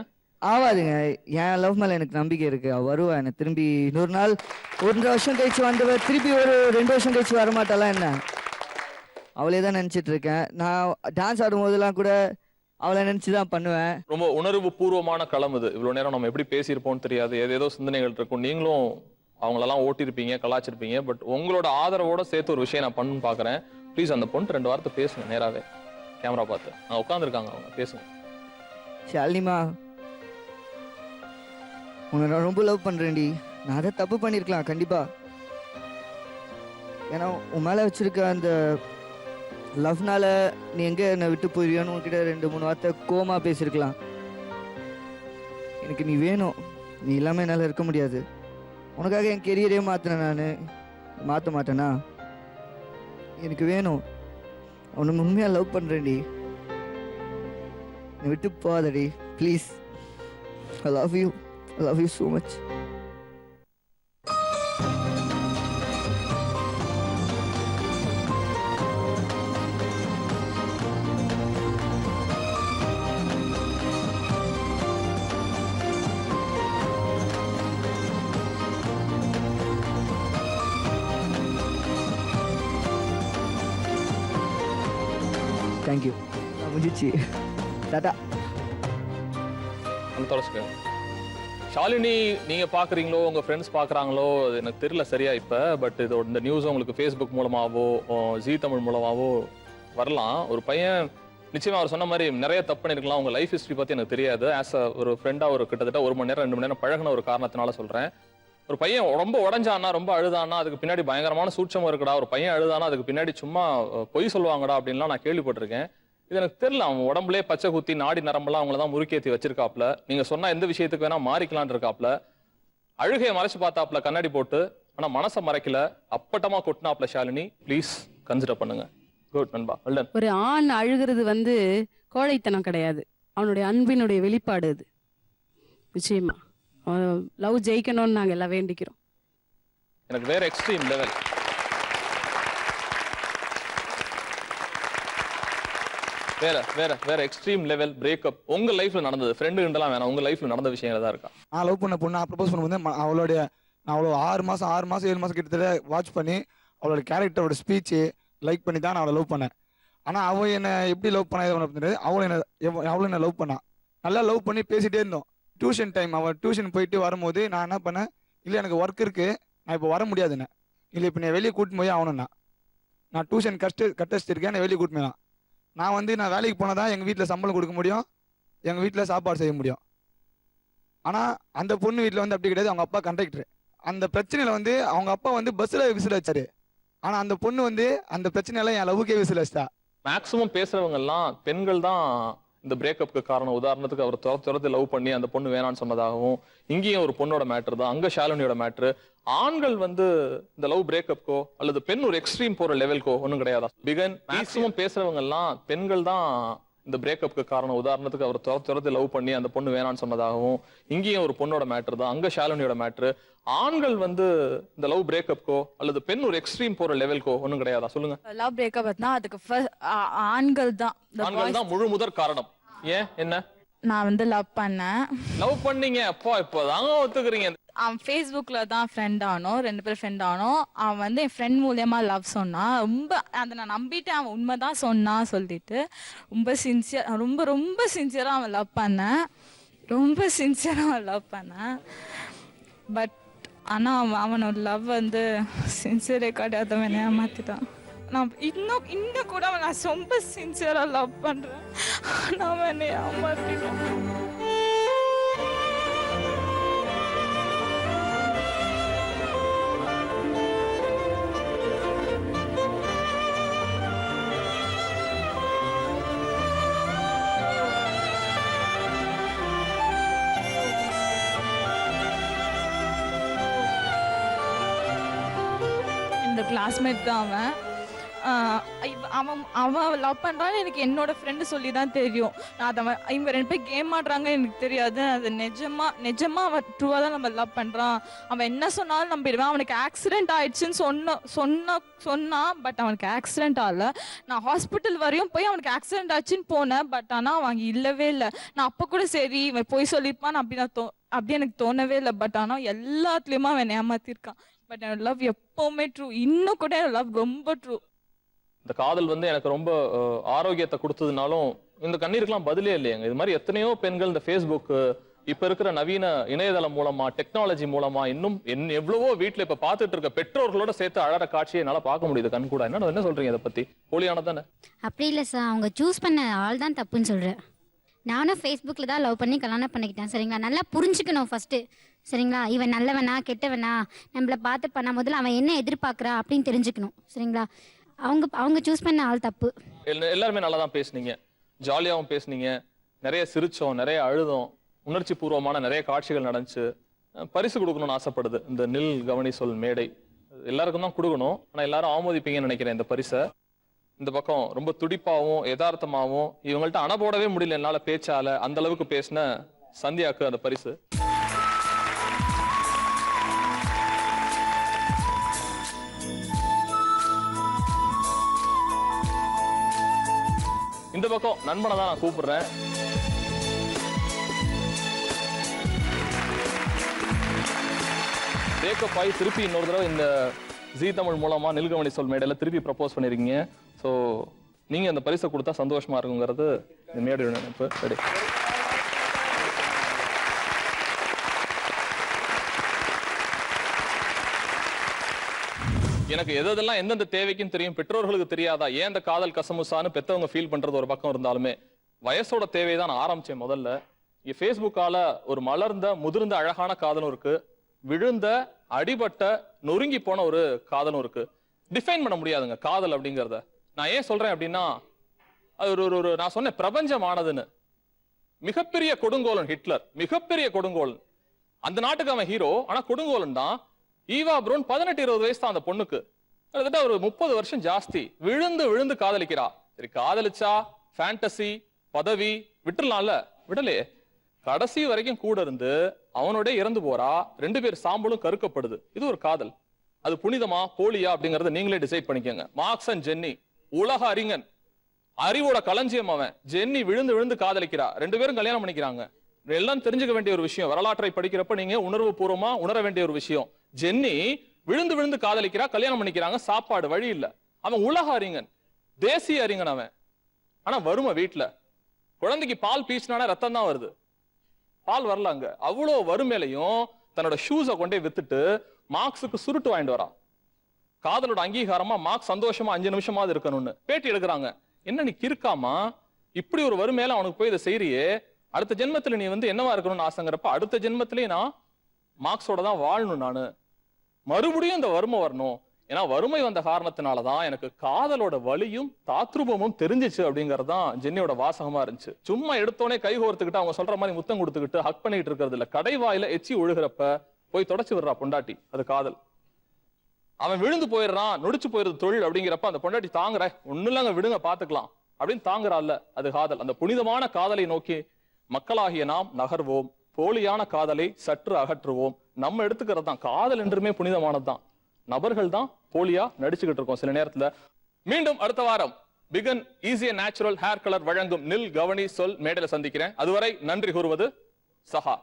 ஆவாதுங்க. என் லவ் மேலே எனக்கு நம்பிக்கை இருக்குது. அவள் வருவா. எனக்கு திரும்பி இன்னொரு நாள் 1.5 வருஷம் கழிச்சு வந்தவ திருப்பி ஒரு 2 வருஷம் கழிச்சு வரமாட்டாலாம் என்ன? அவளே தான் நினச்சிட்டு இருக்கேன். நான் டான்ஸ் ஆடும்போதெல்லாம் கூட அவளை நினச்சி தான் பண்ணுவேன். ரொம்ப உணர்வு பூர்வமான களம் இது. இவ்வளவு நேரம் நம்ம எப்படி பேசியிருப்போம்னு தெரியாது, ஏதேதோ சிந்தனைகள் இருக்கும். நீங்களும் அவங்களெல்லாம் ஓட்டிருப்பீங்க, கலாச்சிருப்பீங்க. பட் உங்களோட ஆதரவோட சேர்த்து ஒரு விஷயம் நான் பண்ணு பார்க்குறேன். ப்ளீஸ் அந்த பொண்ணு 2 வார்த்தை பேசுங்க நேராவே, கேமரா பார்த்து. நான் உட்காந்துருக்காங்க, அவங்க பேசுங்க. ஷாலினிமா, உன்னை நான் ரொம்ப லவ் பண்ணுறேன்டி. நான் அதை தப்பு பண்ணியிருக்கலாம் கண்டிப்பாக. ஏன்னா உன் மேலே வச்சிருக்க அந்த லவ்னால நீ எங்கே என்னை விட்டு போயிருவியோன்னு உன்கிட்ட 2-3 வார்த்தை கோமா பேசியிருக்கலாம். எனக்கு நீ வேணும். நீ இல்லாமல் என்னால் இருக்க முடியாது. உனக்காக என் கெரியரே மாற்றினேன். நான் மாற்ற மாட்டேனா? எனக்கு வேணும். உன்னை உண்மையாக லவ் பண்ணுறேன்டி. நீ விட்டு போகாதடி please. I love you. I love you so much. Thank you. முடிஞ்சிச்சு. டாடா. அந்த தொலைச்சுக்க. ஷாலினி நீங்க பாக்குறீங்களோ, உங்க ஃப்ரெண்ட்ஸ் பாக்குறாங்களோ, அது எனக்கு தெரியல சரியா இப்ப. பட் இது இந்த நியூஸ் உங்களுக்கு ஃபேஸ்புக் மூலமாவோ ஜீ தமிழ் மூலமாவோ வரலாம். ஒரு பையன் நிச்சயமா அவர் சொன்ன மாதிரி நிறைய தப்பு பண்ணிருக்கலாம். உங்க லைஃப் ஹிஸ்டரி பத்தி எனக்கு தெரியாது. ஆஸ் அ ஒரு ஃப்ரெண்டா ஒரு கிட்டத்தட்ட 1 மணி நேரம் 2 மணி நேரம் பழகின ஒரு காரணத்தினால சொல்றேன். ஒரு பையன் ரொம்ப உடஞ்சானா, ரொம்ப அழுதானா, அதுக்கு பின்னாடி பயங்கரமான சூட்சம் இருக்குடா. ஒரு பையன் அழுதானா அதுக்கு பின்னாடி சும்மா பொய் சொல்லுவாங்கடா அப்படின்லாம் நான் கேள்விப்பட்டிருக்கேன். இது எனக்கு தெரியல. அவன் உடம்புலே பச்சை குத்தி நாடி நரம்பெல்லாம் அவங்கள தான் முறுக்கேற்றி வச்சிருக்காப்ல. நீங்க சொன்னா எந்த விஷயத்துக்கு வேணா மாறிக்கலான் இருக்காப்ல. அழுகையை மறைச்சு பார்த்தாப்ல கண்ணாடி போட்டு. ஆனா மனசை மறைக்கல, அப்பட்டமா கொட்டினாப்ல. ஷாலினி ப்ளீஸ் கன்சிடர் பண்ணுங்க. குட் நண்பா. ஒரு ஆண் அழுகிறது வந்து கோழைத்தனம் கிடையாது, அவனுடைய அன்பினுடைய வெளிப்பாடு. அது நிச்சயமா லவ் ஜெயிக்கணும்னு நாங்க எல்லாம் வேண்டிக்கிறோம். எனக்கு வேற எக்ஸ்ட்ரீம் லெவல். வேற எக்ஸ்ட்ரீம் லெவல் பிரேக்கப் உங்க லைஃப்ல நடந்தது. ஃப்ரெண்டு கிண்டலாம் வேணாம், உங்க லைஃப்ல நடந்த விஷயங்கள் தான் இருக்கா? நான் லவ் பண்ண பொண்ணு ப்ரப்போஸ் பண்ணும்போது அவளுடைய நான் அவ்வளோ 6 மாதம் 7 மாதம் கிட்டத்தட்ட வாட்ச் பண்ணி அவளோட கேரக்டரோட ஸ்பீச்சு லைக் பண்ணி தான் நான் அவளை லவ் பண்ணேன். ஆனால் அவள் என்னை எப்படி லவ் பண்ண அவளும் என்னை லவ் பண்ணான். நல்லா லவ் பண்ணி பேசிகிட்டே இருந்தோம். டியூஷன் டைம், அவள் டியூஷன் போயிட்டு வரும்போது நான் என்ன பண்ணேன், இல்லை எனக்கு ஒர்க் இருக்குது, நான் இப்போ வர முடியாதுண்ணே. இல்லை இப்போ நீ வெளியே கூட்டின்னு போய் ஆகணும்ண்ணா, நான் டியூஷன் கட்டச்சிருக்கேன், நான் வெளியே கூட்டின்னு போயிடலாம். நான் வேலைக்கு போனால் தான் எங்கள் வீட்டில் சம்பளம் கொடுக்க முடியும், எங்கள் வீட்டில் சாப்பாடு செய்ய முடியும். ஆனால் அந்த பொண்ணு வீட்டில் வந்து அப்படி கிடையாது. அவங்க அப்பா கண்டக்டர். அந்த பிரச்சனையில் வந்து அவங்க அப்பா வந்து பஸ்ஸில் விசில் வச்சாரு. ஆனால் அந்த பொண்ணு வந்து அந்த பிரச்சனையெல்லாம் என் லவ்வுக்கே விசில் வச்சிட்டா. மேக்ஸிமம் பேசுறவங்க எல்லாம் பெண்கள் தான் இந்த பிரேக்கப்புக்கு காரணம். உதாரணத்துக்கு அவர் துரத்து லவ் பண்ணி அந்த பொண்ணு வேணான்னு சொன்னதாகவும், இங்கேயும் ஒரு பொண்ணோட மேட்ரு தான், அங்க ஷாலினியோட மேட்ரு. ஆண்கள் வந்து இந்த லவ் பிரேக்கப்கோ அல்லது பெண் ஒரு எக்ஸ்ட்ரீம் போற லெவல்கோ ஒன்றும் கிடையாதா? பிகன் மேக்ஸிமம் பேசுறவங்க எல்லாம் பெண்கள் தான் இந்த பிரேக்கப்புக்கு காரணம். உதாரணத்துக்கு அவர் துரத்து லவ் பண்ணி அந்த பொண்ணு வேணான்னு சொன்னதாகவும், இங்கேயும் ஒரு பொண்ணோட மேட்ரு தான், அங்க ஷாலினியோட மேட்ரு. ஆண்கள் வந்து இந்த லவ் பிரேக்கப்கோ அல்லது பெண் ஒரு எக்ஸ்ட்ரீம் போற லெவல்கோ ஒன்றும் கிடையாதா? சொல்லுங்க. லவ் பிரேக்கப்னா அதுக்கு ஆண்கள் தான் முழு முதற் காரணம். ஏன் என்ன? நான் வந்து லவ் பண்ணேன். லவ் பண்ணீங்க அப்போ இப்போதாங்க ஒத்துக்கிறீங்க. அவன் ஃபேஸ்புக்கில் தான் ஃப்ரெண்ட் ஆனோம், 2 பேர் ஃப்ரெண்ட் ஆனோம். அவன் வந்து என் ஃப்ரெண்ட் மூலியமாக லவ் சொன்னான். ரொம்ப அதை நான் நம்பிட்டு அவன் உண்மை தான் சொன்னான் சொல்லிட்டு ரொம்ப சின்சியராக அவன் லவ் பண்ணேன். ரொம்ப சின்சியராக அவன் லவ் பண்ணேன். பட் ஆனால் அவனோட லவ் வந்து சின்சியரே கிடையாதவன் ஏமாத்திட்டான். நான் இன்னும் கூட அவன் நான் ரொம்ப சின்சியராக லவ் பண்ணுறேன். ஆனால் அவன் என்னை ஏமாத்திட்டான். கிளாஸ்மேட் தான் அவன் லவ் பண்ணுறான்னு எனக்கு என்னோட ஃப்ரெண்டு சொல்லி தான் தெரியும். நான் இவங்க 2 பேர் கேம் ஆடுறாங்க எனக்கு தெரியாது. அது நிஜமா அவன் ட்ரூவாக தான் நம்ம லவ் பண்ணுறான். அவன் என்ன சொன்னாலும் நம்பிடுவேன். அவனுக்கு ஆக்சிடென்ட் ஆயிடுச்சுன்னு சொன்னான். பட் அவனுக்கு ஆக்சிடென்ட் ஆகல. நான் ஹாஸ்பிட்டல் வரையும் போய் அவனுக்கு ஆக்சிடென்ட் ஆச்சுன்னு போனேன். பட் ஆனால் அவங்க இல்லவே இல்லை. நான் அப்போ கூட சரி இவன் போய் சொல்லியிருப்பான் அப்படி எனக்கு தோணவே இல்லை. பட் ஆனால் எல்லாத்துலேயுமே அவன் ஏமாத்திருக்கான். பட் என்னோட லவ் எப்பவுமே ட்ரூ. இன்னும் கூட என்னோட லவ் ரொம்ப ட்ரூ. இந்த காதல் வந்து எனக்கு ரொம்ப ஆரோக்கியத்தை கொடுத்ததுனாலும் இந்த கண்ணீருக்குலாம் பதிலே இல்லையாங்க. இது மாதிரி எத்தனையோ பெண்கள் இந்த ஃபேஸ்புக் இப்ப இருக்கிற நவீன இணையதளம் மூலமா டெக்னாலஜி மூலமா இன்னும் எவ்வளவோ வீட்டுல இப்ப பாத்துட்டு இருக்க பெற்றோர்களோட சேர்த்து அழற காட்சியை என்னால பார்க்க முடியுது கண் கூட. என்ன சொல்றீங்க இதை பத்தி? போலியானதானே? அப்படி இல்லை சார், அவங்க சூஸ் பண்ண ஆள் தான் தப்புன்னு சொல்றேன். நானும் ஃபேஸ்புக்கில் தான் லவ் பண்ணி கல்யாணம் பண்ணிக்கிட்டேன். சரிங்களா, நல்லா புரிஞ்சுக்கணும் ஃபர்ஸ்ட்டு. சரிங்களா, இவன் நல்லவனா கெட்டவனா நம்மளை பார்த்து பண்ண முதல்ல அவன் என்ன எதிர்பார்க்குறா அப்படின்னு தெரிஞ்சுக்கணும். சரிங்களா, அவங்க சூஸ் பண்ண ஆள் தப்பு. எல்லாருமே நல்லா தான் பேசுனீங்க, ஜாலியாகவும் பேசுனீங்க, நிறைய சிரிச்சோம், நிறைய அழுதோம், உணர்ச்சி பூர்வமான நிறைய காட்சிகள் நடந்துச்சு. பரிசு கொடுக்கணும்னு ஆசைப்படுது இந்த நில் கவனி சொல் மேடை. எல்லாருக்கும் தான் கொடுக்கணும், ஆனால் எல்லாரும் ஆமோதிப்பீங்கன்னு நினைக்கிறேன் இந்த பரிசை. இந்த பக்கம் ரொம்ப துடிப்பாகவும் யதார்த்தமாகவும் இவங்கள்ட்ட அணை போடவே முடியல என்னால பேச்சால அந்த அளவுக்கு பேசின சந்தியாக்கு அந்த பரிசு. இந்த பக்கம் நண்பனை தான் நான் கூப்பிடுறேன். பிரேக்கப் ஆகி திருப்பி இன்னொரு தடவை இந்த ஜீ தமிழ் மூலமா நில்கவனி சொல் மேடையில திருப்பி ப்ரப்போஸ் பண்ணிருக்கீங்க. ஸோ நீங்க அந்த பரிசை கொடுத்தா சந்தோஷமா இருக்குங்கிறது இந்த மேடையோட நினைப்பு. ரெடி? எனக்கு எதெல்லாம் எந்தெந்த தேவைக்கும் தெரியும், பெற்றோர்களுக்கு தெரியாதா? ஏன் இந்த காதல் கசமுசான்னு பெற்றவங்க ஃபீல் பண்றது ஒரு பக்கம் இருந்தாலுமே வயசோட தேவையை தான் நான் ஆரம்பிச்சேன் முதல்ல. இங்க ஃபேஸ்புக்கால ஒரு மலர்ந்த முதிர்ந்த அழகான காதலும் இருக்கு, விழுந்த அடிபட்ட நொறுங்கி போன ஒரு காதலும் இருக்கு. டிஃபைன் பண்ண முடியாதுங்க காதல் அப்படிங்கிறத. நான் ஏன் சொல்றேன் அப்படின்னா, அது ஒரு நான் சொன்னேன் பிரபஞ்சமானதுன்னு. மிகப்பெரிய கொடுங்கோலன் ஹிட்லர், மிகப்பெரிய கொடுங்கோலன். அந்த நாட்டுக்கு அவன் ஹீரோ, ஆனா கொடுங்கோலன் தான். ஈவா ப்ரௌன் 18-20 வயசு தான் அந்த பொண்ணுக்கு, கிட்டத்தட்ட ஒரு 30 வருஷம் ஜாஸ்தி. விழுந்து விழுந்து காதலிக்கிறா. சரி, காதலிச்சா ஃபேண்டசி பதவி விட்டுலாம்ல, விடலையே. கடைசி வரைக்கும் கூட இருந்து அவனோட இறந்து போறா. 2 பேர் சாம்பலும் கருக்கப்படுது. இது ஒரு காதல். அது புனிதமா போலியா அப்படிங்கறத நீங்களே டிசைட் பண்ணிக்கோங்க. மார்க்ஸ் அண்ட் ஜென்னி, உலக அறிஞன், அறிவோட களஞ்சியம் அவன். ஜென்னி விழுந்து விழுந்து காதலிக்கிறா, 2 பேரும் கல்யாணம் பண்ணிக்கிறாங்க. எல்லாம் தெரிஞ்சுக்க வேண்டிய ஒரு விஷயம். வரலாற்றை படிக்கிறப்ப நீங்க உணர்வு பூர்வமா உணர வேண்டிய ஒரு விஷயம். ஜென்னி விழுந்து விழுந்து காதலிக்கிறா, கல்யாணம் பண்ணிக்கிறாங்க. சாப்பாடு வழி இல்ல. அவன் உலக அறிஞன், தேசிய அறிஞன் அவன். ஆனா வறுமை வீட்டுல. குழந்தைக்கு பால் பீச்சினானா ரத்தம் தான் வருது, பால் வரல. அங்க அவ்வளவு வறுமையிலையும் தன்னோட ஷூஸை கொண்டே வித்துட்டு மார்க்ஸுக்கு சுருட்டு வாங்கிட்டு வரா. காதலோட அங்கீகாரமா மார்க்ஸ் சந்தோஷமா 5 நிமிஷமாவது இருக்கணும்னு பேட்டி எடுக்கிறாங்க. என்ன நீ கிறுக்காமா, இப்படி ஒரு வறுமையில அவனுக்கு போய் இதை செய்யறியே, அடுத்த ஜென்மத்துல நீ என்னவா இருக்கணும்னு ஆசைங்கிறப்ப, அடுத்த ஜென்மத்திலேயே நான் மார்க்ஸோட தான் வாழணும், நானு மறுபடியும் இந்த வறுமை வரணும். ஏன்னா வறுமை வந்த காரணத்தினாலதான் எனக்கு காதலோட வலியும் தாத்ரூபமும் தெரிஞ்சிச்சு அப்படிங்கறதுதான் ஜென்னியோட வாசகமா இருந்துச்சு. சும்மா எடுத்தோடனே கை கோர்த்துக்கிட்டு அவங்க சொல்ற மாதிரி முத்தம் கொடுத்துக்கிட்டு ஹக் பண்ணிட்டு இருக்கிறது இல்ல. கடைவாயில எச்சி ஒழுகிறப்ப போய் தொடச்சு விடுறா பொண்டாட்டி, அது காதல். அவன் விழுந்து போயிடுறான், நொடிச்சு போயிருது தொழில் அப்படிங்கிறப்ப அந்த பொண்டாட்டி தாங்குற, ஒண்ணு இல்லங்க விடுங்க பாத்துக்கலாம் அப்படின்னு தாங்குறாள்ல, அது காதல். அந்த புனிதமான காதலை நோக்கி மக்களாகிய நாம் நகர்வோம். போலியான காதலை சற்று அகற்றுவோம். நம்ம எடுத்துக்கிறது தான் காதல் என்றுமே புனிதமானதுதான். நபர்கள் தான் போலியா நடிச்சுக்கிட்டு இருக்கோம் சில நேரத்துல. மீண்டும் அடுத்த வாரம் பிகன் ஈஸியா நேச்சுரல் ஹேர் கலர் வழங்கும் நில் கவனி சொல் மேடையில சந்திக்கிறேன். அதுவரை நன்றி கூறுவது சஹா.